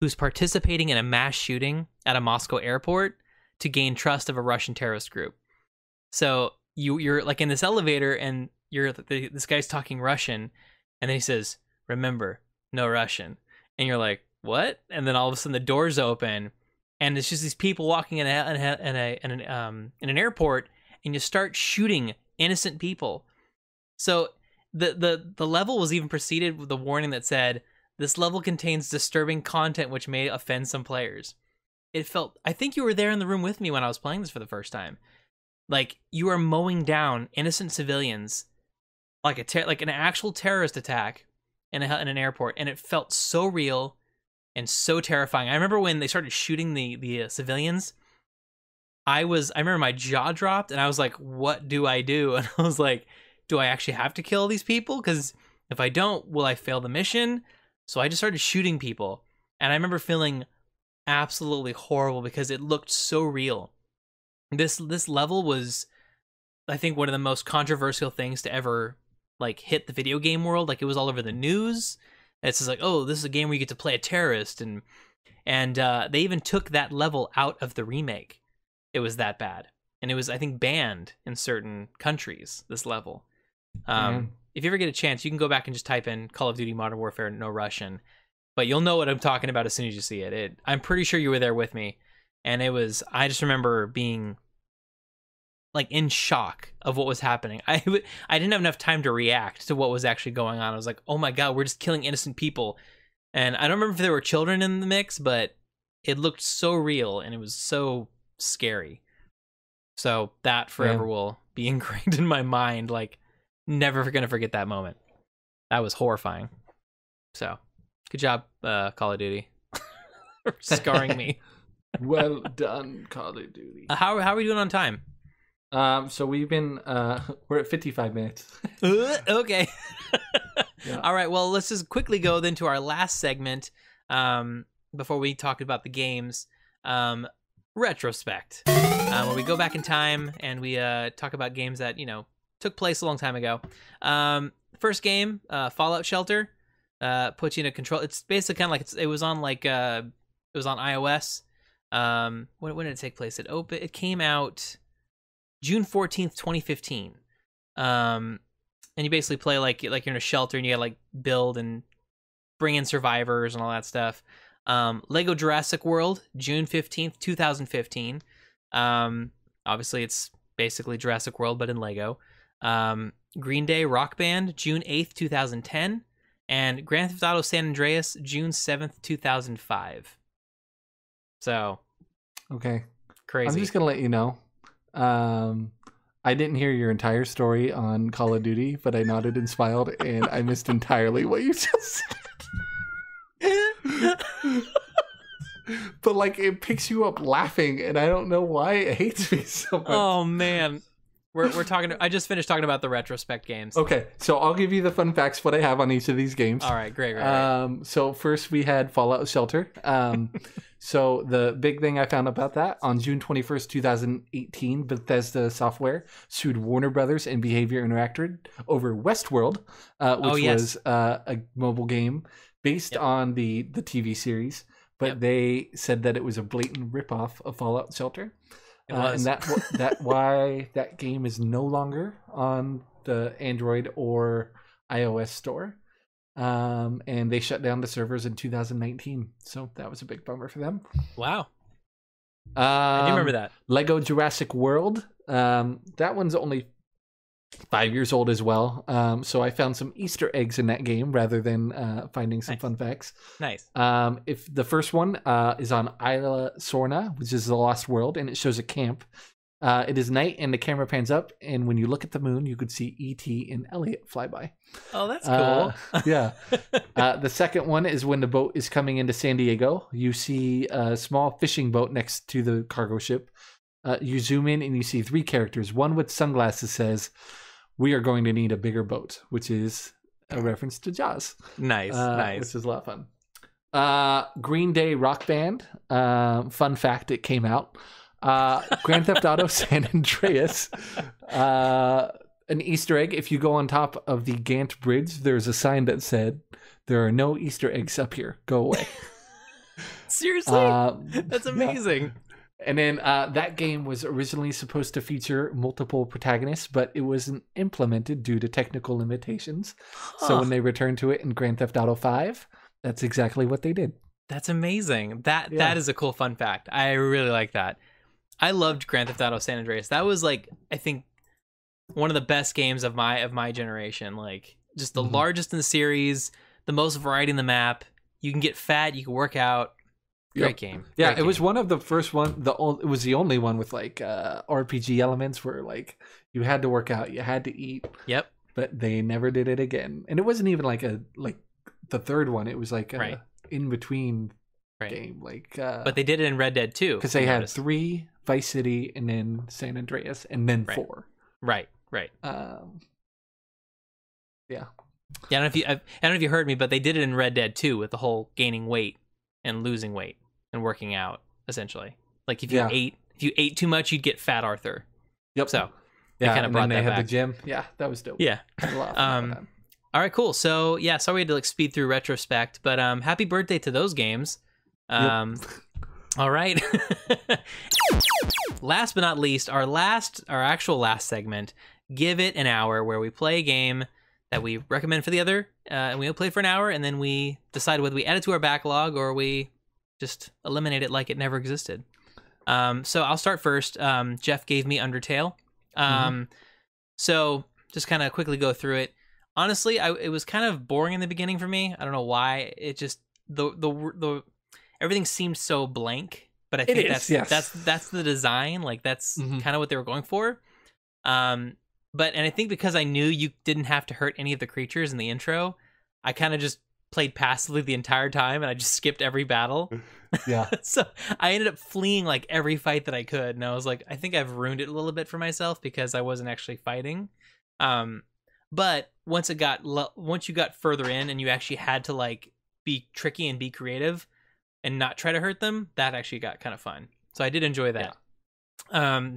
who's participating in a mass shooting at a Moscow airport to gain trust of a Russian terrorist group. So you're like in this elevator, and this guy's talking Russian, and then he says, "Remember, no Russian," and you're like, "What?" And then all of a sudden the doors open, and it's just these people walking in an airport, and you start shooting innocent people. So the level was even preceded with the warning that said, "This level contains disturbing content which may offend some players." I think you were there in the room with me when I was playing this for the first time. Like, you are mowing down innocent civilians like an actual terrorist attack in an airport, and it felt so real and so terrifying. I remember when they started shooting the civilians, I remember my jaw dropped, and I was like, what do I do? And I was like, do I actually have to kill these people? Because if I don't, will I fail the mission? So I just started shooting people, and I remember feeling absolutely horrible because it looked so real. This level was, I think, one of the most controversial things to ever like hit the video game world. Like, it was all over the news. It's just like, oh, this is a game where you get to play a terrorist, and they even took that level out of the remake. It was that bad, and it was, I think, banned in certain countries. This level. If you ever get a chance, you can go back and just type in Call of Duty Modern Warfare No Russian, but you'll know what I'm talking about as soon as you see it. I'm pretty sure you were there with me, and it was. I just remember being like in shock of what was happening. I didn't have enough time to react to what was actually going on. I was like, oh my god, we're just killing innocent people. And I don't remember if there were children in the mix, but it looked so real and it was so scary. So that forever will be ingrained in my mind. Like, never gonna forget that moment. That was horrifying. So good job, Call of Duty. For scarring me. Well done, Call of Duty. How are we doing on time? So we've been we're at 55 minutes. Okay. Yeah. All right, well, let's just quickly go then to our last segment before we talk about the games. Retrospect, where we go back in time and we talk about games that, took place a long time ago. First game, Fallout Shelter, puts you in a control. It's basically kind of like it was on iOS. When did it take place? It came out June 14th, 2015. And you basically play like you're in a shelter and you gotta like build and bring in survivors and all that stuff. Lego Jurassic World, June 15th, 2015. Obviously it's basically Jurassic World, but in Lego. Green Day Rock Band, June 8th, 2010. And Grand Theft Auto San Andreas, June 7th, 2005. So. Okay. Crazy. I'm just going to let you know. I didn't hear your entire story on Call of Duty, but I nodded and smiled, and I missed entirely what you just said. But, like, it picks you up laughing, and I don't know why it hates me so much. Oh, man. We're talking. I just finished talking about the retrospect games. Okay, so I'll give you the fun facts, what I have on each of these games. All right, great. So first we had Fallout Shelter. So the big thing I found about that, on June 21st, 2018, Bethesda Software sued Warner Brothers and Behavior Interactive over Westworld, which was a mobile game based on the TV series, but they said that it was a blatant ripoff of Fallout Shelter. And that why that game is no longer on the Android or iOS store. And they shut down the servers in 2019. So that was a big bummer for them. Wow. I do remember that. Lego Jurassic World. That one's only 5 years old as well. So I found some Easter eggs in that game rather than finding some fun facts. Nice. If the first one is on Isla Sorna, which is the Lost World, and it shows a camp. It is night, and the camera pans up, and when you look at the moon, you could see E.T. and Elliot fly by. Oh, that's cool. Yeah. The second one is when the boat is coming into San Diego. You see a small fishing boat next to the cargo ship. You zoom in, and you see 3 characters. One with sunglasses says, "We are going to need a bigger boat," which is a reference to Jaws. Nice. Which is a lot of fun. Green Day Rock Band. Fun fact, it came out. Grand Theft Auto San Andreas. An Easter egg. If you go on top of the Gant Bridge, there's a sign that said, "There are no Easter eggs up here. Go away." Seriously? That's amazing. Yeah. And then that game was originally supposed to feature multiple protagonists, but it wasn't implemented due to technical limitations. So when they returned to it in Grand Theft Auto 5, that's exactly what they did. That's amazing. That is a cool fun fact. I really like that. I loved Grand Theft Auto San Andreas. That was like, I think, one of the best games of my generation. Like, just the largest in the series, the most variety in the map. You can get fat, you can work out. Great game. Yeah, it was one of the first one. It was the only one with like RPG elements where like you had to work out, you had to eat. Yep. But they never did it again, and it wasn't even like the third one. It was like a in between game. Like, but they did it in Red Dead 2 because they had 3, Vice City, and then San Andreas, and then 4. Right. Yeah. Yeah. I don't know if you heard me, but they did it in Red Dead 2 with the whole gaining weight and losing weight and working out, essentially. Like if you ate too much, you'd get fat Arthur. Yep. So they kind of brought that back. The gym. Yeah, that was dope. Yeah. All right, cool. So yeah, sorry we had to like speed through retrospect, but happy birthday to those games. All right. Last but not least, our actual last segment, Give It an Hour, where we play a game that we recommend for the other, and we'll play for an hour, and then we decide whether we add it to our backlog or we just eliminate it like it never existed. So I'll start first. Jeff gave me Undertale. So just kind of quickly go through it. Honestly, it was kind of boring in the beginning for me. I don't know why. It just the everything seemed so blank. But I think that's the design. Like that's kind of what they were going for. And I think because I knew you didn't have to hurt any of the creatures in the intro, I kind of just played passively the entire time, and I just skipped every battle. Yeah. So I ended up fleeing like every fight that I could, and I was like, I think I've ruined it a little bit for myself because I wasn't actually fighting. But once you got further in and you actually had to like be tricky and be creative and not try to hurt them, that actually got kind of fun. So I did enjoy that. Yeah.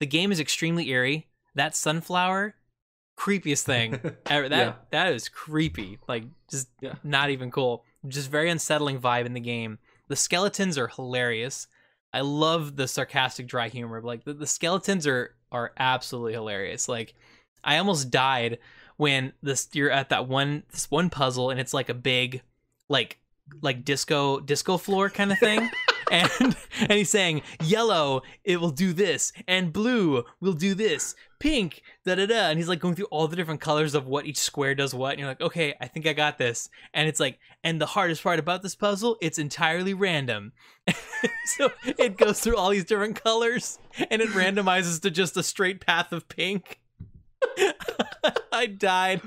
The game is extremely eerie. That sunflower, creepiest thing ever. That is creepy. Like, just not even cool. Just very unsettling vibe in the game. The skeletons are hilarious. I love the sarcastic, dry humor. Like, the skeletons are absolutely hilarious. Like, I almost died when you're at this one puzzle and it's like a big, like disco floor kind of thing. and he's saying yellow, it will do this, and blue will do this, pink, da-da-da, and he's like going through all the different colors of what each square does what, and you're like, okay, I think I got this. And it's like, and the hardest part about this puzzle, it's entirely random. So it goes through all these different colors and it randomizes to just a straight path of pink. I died.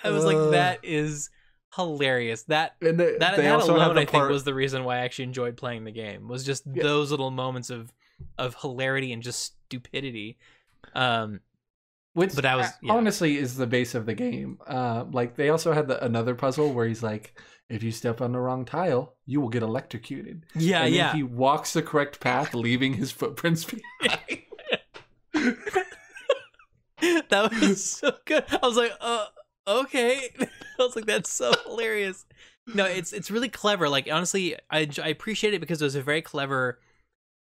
I was like, that is hilarious. That alone, I think, was the reason why I actually enjoyed playing the game. Was just those little moments of hilarity and just stupidity. Which, but honestly is the base of the game. Like, they also had another puzzle where he's like, if you step on the wrong tile, you will get electrocuted. Yeah, and then he walks the correct path, leaving his footprints behind. That was so good. I was like, okay. I was like, that's so hilarious. No, it's really clever. Like, honestly, I appreciate it because it was a very clever.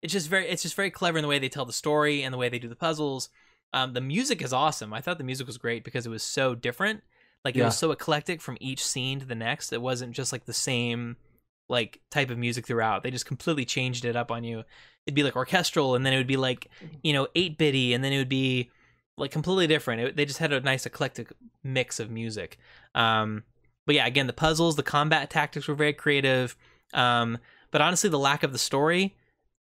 It's just very clever in the way they tell the story and the way they do the puzzles. The music is awesome. I thought the music was great because it was so different. Like, it was so eclectic from each scene to the next. It wasn't just like the same like type of music throughout. They just completely changed it up on you. It'd be like orchestral, and then it would be like, 8-bitty, and then it would be like completely different. They just had a nice eclectic mix of music. But yeah, again, the puzzles, the combat tactics were very creative. But honestly, the lack of the story,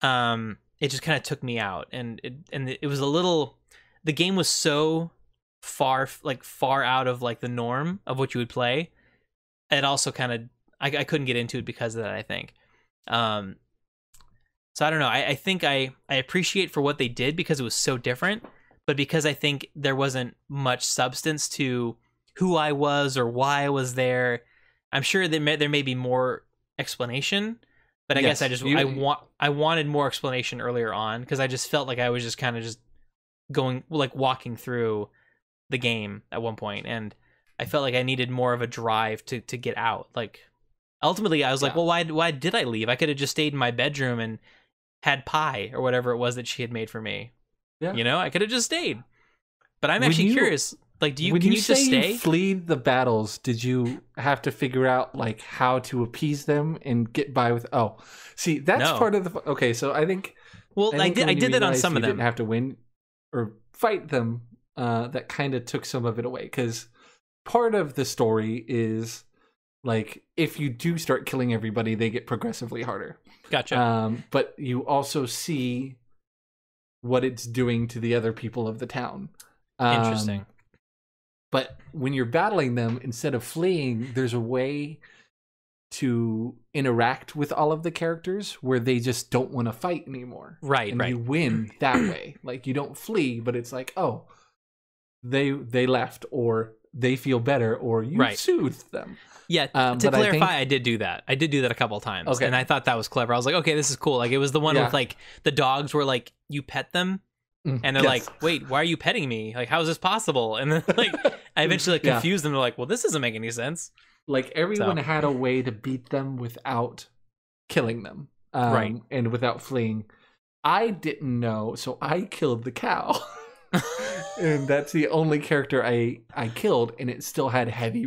it just kind of took me out, and it was a little. The game was so far out of like the norm of what you would play. It also kind of I couldn't get into it because of that, I think. So I don't know. I think I appreciate for what they did because it was so different, but because I think there wasn't much substance to who I was or why I was there. I'm sure there may be more explanation, but I guess I wanted more explanation earlier on because I just felt like I was just kind of just going, like, walking through the game at one point, and I felt like I needed more of a drive to get out. Like, ultimately I was like, well, why did I leave? I could have just stayed in my bedroom and had pie or whatever it was that she had made for me. Yeah. I could have just stayed. But I'm actually curious. Like, can you just stay? You flee the battles, did you have to figure out like how to appease them and get by with? Oh, see, that's part of the. Okay, so I think. Well, I did that on some of them. Didn't have to win or fight them. That kind of took some of it away, because part of the story is like, if you do start killing everybody, they get progressively harder. Gotcha. But you also see what it's doing to the other people of the town. Interesting. But when you're battling them, instead of fleeing, there's a way to interact with all of the characters where they just don't want to fight anymore. Right, and you win that way. Like, you don't flee, but it's like, oh, they left, or they feel better, or you soothed them. Yeah, to clarify, I did do that. I did do that a couple of times, okay. And I thought that was clever. I was like, okay, this is cool. Like, it was the one with like the dogs where like you pet them, and they're like, wait, why are you petting me? Like, how is this possible? And then like I eventually confused them. They're like, well, this doesn't make any sense. Like, everyone had a way to beat them without killing them, and without fleeing. I didn't know, so I killed the cow. And that's the only character I killed, and it still had heavy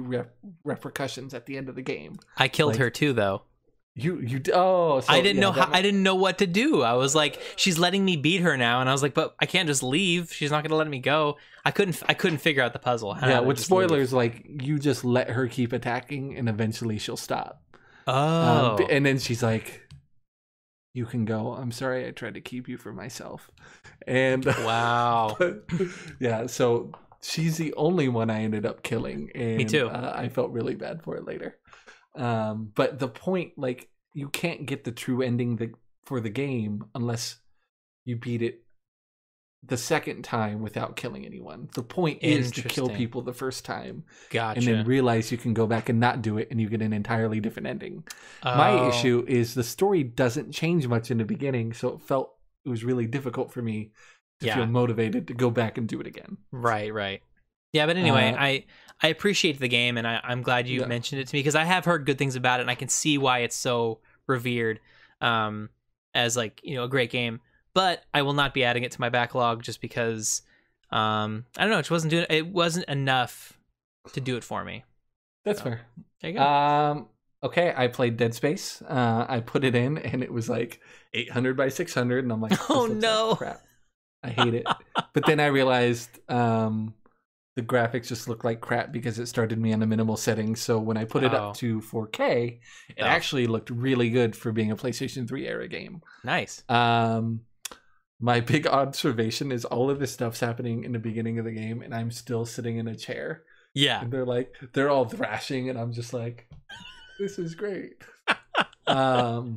repercussions at the end of the game. I killed her too, though. So, I didn't know I didn't know what to do. I was like, she's letting me beat her now, and I was like, but I can't just leave. She's not going to let me go. I couldn't figure out the puzzle. With spoilers, like, you just let her keep attacking, and eventually she'll stop. Oh, and then she's like, you can go. I'm sorry, I tried to keep you for myself. And wow. So she's the only one I ended up killing. And, me too. I felt really bad for it later. But the point, like, you can't get the true ending for the game unless you beat it the second time without killing anyone. The point is to kill people the first time. Gotcha. And then realize you can go back and not do it and you get an entirely different ending. My issue is the story doesn't change much in the beginning, so it was really difficult for me to feel motivated to go back and do it again. Right. Yeah, but anyway, I appreciate the game, and I'm glad you mentioned it to me, because I have heard good things about it, and I can see why it's so revered as like, a great game. But I will not be adding it to my backlog just because I don't know, it wasn't enough to do it for me. That's fair. There you go. Okay, I played Dead Space. I put it in, and it was like 800 by 600, and I'm like, oh no, like crap! I hate it. But then I realized the graphics just look like crap because it started me on the minimal settings. So when I put it up to 4K, it actually looked really good for being a PlayStation 3 era game. Nice. My big observation is all of this stuff's happening in the beginning of the game, and I'm still sitting in a chair. Yeah. And they're all thrashing, and I'm just like, this is great. I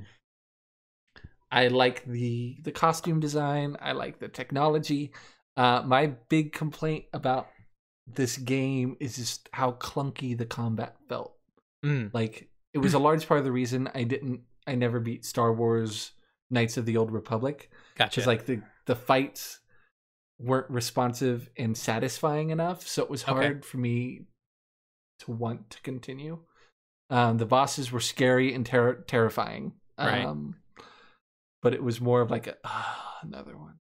like the costume design. I like the technology. My big complaint about this game is just how clunky the combat felt. Like, it was a large part of the reason I never beat Star Wars Knights of the Old Republic. Gotcha. Because like the fights weren't responsive and satisfying enough, so it was hard for me to want to continue. The bosses were scary and terrifying. Right. But it was more of like another one.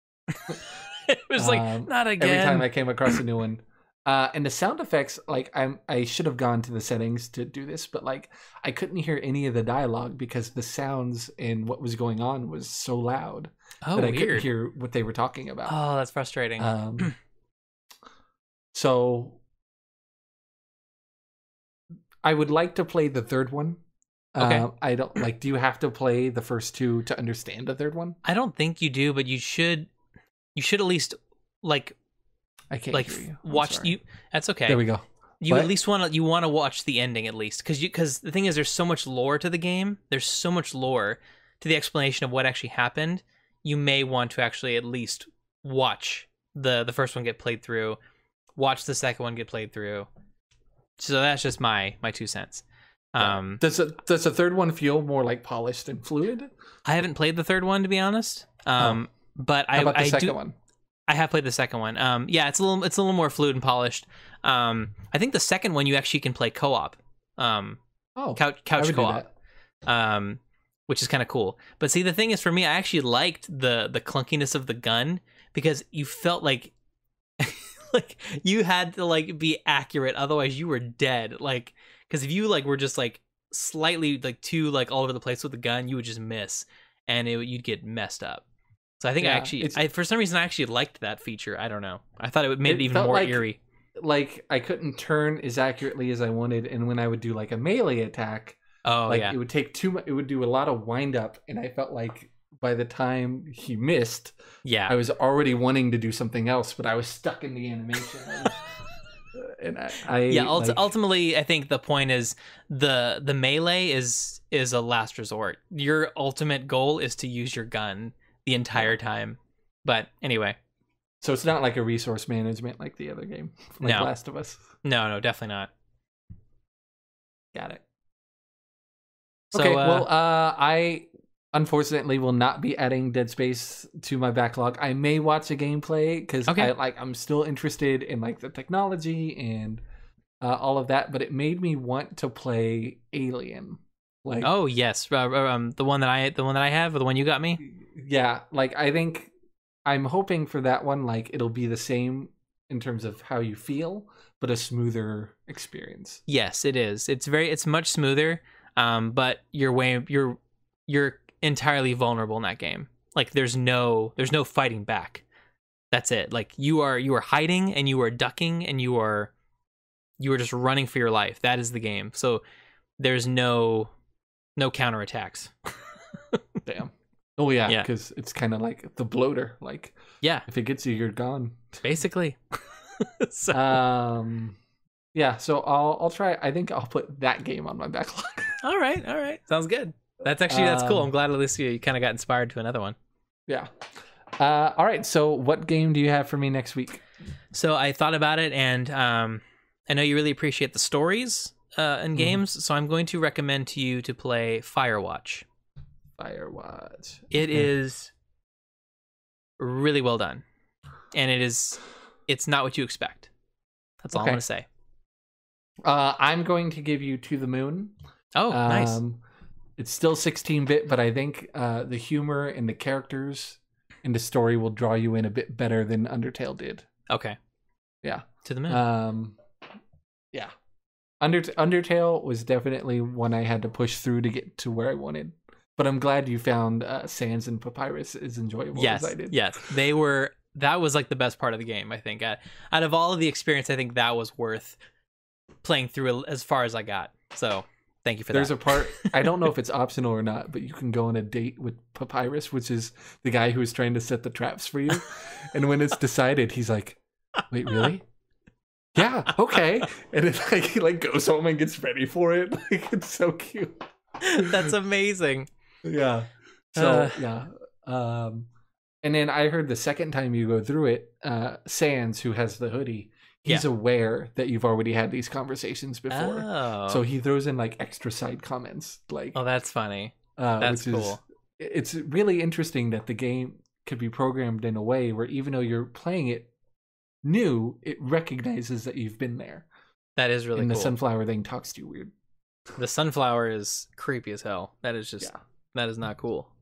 It was like, not again. Every time I came across a new one. And the sound effects, like I should have gone to the settings to do this, but like I couldn't hear any of the dialogue because the sounds and what was going on was so loud that I couldn't hear what they were talking about. Oh, that's frustrating. So I would like to play the third one. Okay. I don't like. Do you have to play the first two to understand the third one? I don't think you do, but you should. You should at least like. I can't hear you. Watch you. That's okay. There we go. You at least want to watch the ending at least, because the thing is, there's so much lore to the game. There's so much lore to the explanation of what actually happened. You may want to actually at least watch the first one get played through, watch the second one get played through. So that's just my 2 cents. Does the third one feel more like polished and fluid? I haven't played the third one, to be honest. But How about the second one? I have played the second one. Yeah, it's a little more fluid and polished. I think the second one you actually can play co-op. Couch co-op. Which is kind of cool. But see, the thing is, for me, I actually liked the clunkiness of the gun, because you felt like like you had to like be accurate, otherwise you were dead. Like, because if you like were just like slightly like too like all over the place with the gun, you would just miss, and you'd get messed up. So I think I for some reason I actually liked that feeture. I don't know. I thought it made it even more eerie. Like I couldn't turn as accurately as I wanted, and when I would do like a melee attack, it would take too much. It would do a lot of wind up, and I felt like by the time he missed, I was already wanting to do something else, but I was stuck in the animation. And ultimately, I think the point is the melee is a last resort. Your ultimate goal is to use your gun the entire time. But anyway, so it's not like a resource management like the other game, like Last of Us. No, definitely not. Got it. Okay, I unfortunately will not be adding Dead Space to my backlog. I may watch a gameplay because I'm still interested in like the technology and all of that, but it made me want to play Alien. Like, oh yes, the one that I have, or the one you got me. Yeah, like I think I'm hoping for that one. Like it'll be the same in terms of how you feel, but a smoother experience. Yes, it is. It's much smoother. But you're entirely vulnerable in that game. Like there's no fighting back. That's it. Like you are hiding and you are ducking and you are just running for your life. That is the game. So there's no counterattacks. Damn. Oh yeah, because it's kind of like the bloater. Like if it gets you, you're gone. Basically. So. Yeah, so I'll try. I think I'll put that game on my backlog. All right. Sounds good. That's cool. I'm glad at least you kind of got inspired to another one. Yeah. All right. So what game do you have for me next week? So I thought about it, and I know you really appreciate the stories in games, so I'm going to recommend to you to play Firewatch. Firewatch. It is really well done, and it's not what you expect. That's all I'm going to say. I'm going to give you To the Moon. Oh, nice. It's still 16-bit, but I think the humor and the characters and the story will draw you in a bit better than Undertale did. Okay. Yeah. To the Moon. Yeah. Undertale was definitely one I had to push through to get to where I wanted. But I'm glad you found Sans and Papyrus as enjoyable as I did. Yes. That was like the best part of the game, I think. Out of all of the experience, I think that was worth playing through as far as I got. So thank you for that. There's a part, I don't know if it's optional or not, but you can go on a date with Papyrus, which is the guy who is trying to set the traps for you. And when it's decided, he's like, wait, really? Yeah, okay. And it he goes home and gets ready for it. It's so cute. That's amazing. Yeah. So yeah. And then I heard the second time you go through it, Sans, who has the hoodie, he's aware that you've already had these conversations before. Oh. So he throws in extra side comments. Oh, that's funny. That's cool. It's really interesting that the game could be programmed in a way where even though you're playing it new, it recognizes that you've been there. That is really cool. And the sunflower thing talks to you weird. The sunflower is creepy as hell. That is just that is not cool.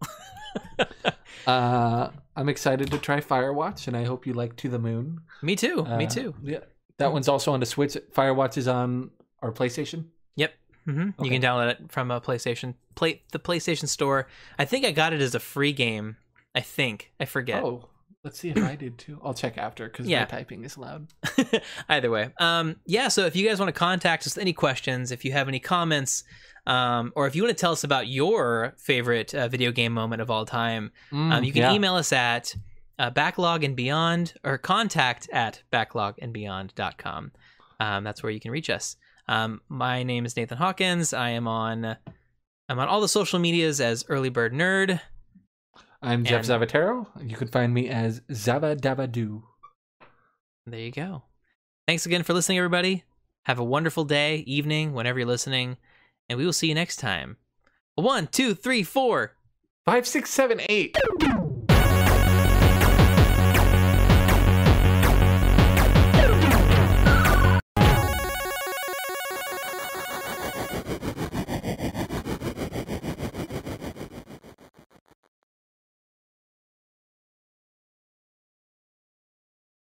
I'm excited to try Firewatch, and I hope you like To the Moon. Me too. Me too. Yeah, that one's also on the Switch. Firewatch is on our PlayStation. Yep. Mm-hmm. Okay. You can download it from a PlayStation. The PlayStation Store. I think I got it as a free game. I forget. Oh. Let's see if I did too. I'll check after because my typing is loud. Either way. So if you guys want to contact us with any questions, if you have any comments, or if you want to tell us about your favorite video game moment of all time, you can email us at backlogendbeyond or contact@backlogendbeyond.com. That's where you can reach us. My name is Nathan Hawkins. I'm on all the social medias as Early Bird Nerd. I'm Jeff Zavatero. You can find me as Zavadabadoo. There you go. Thanks again for listening, everybody. Have a wonderful day, evening, whenever you're listening, and we will see you next time. 1, 2, 3, 4, 5, 6, 7, 8.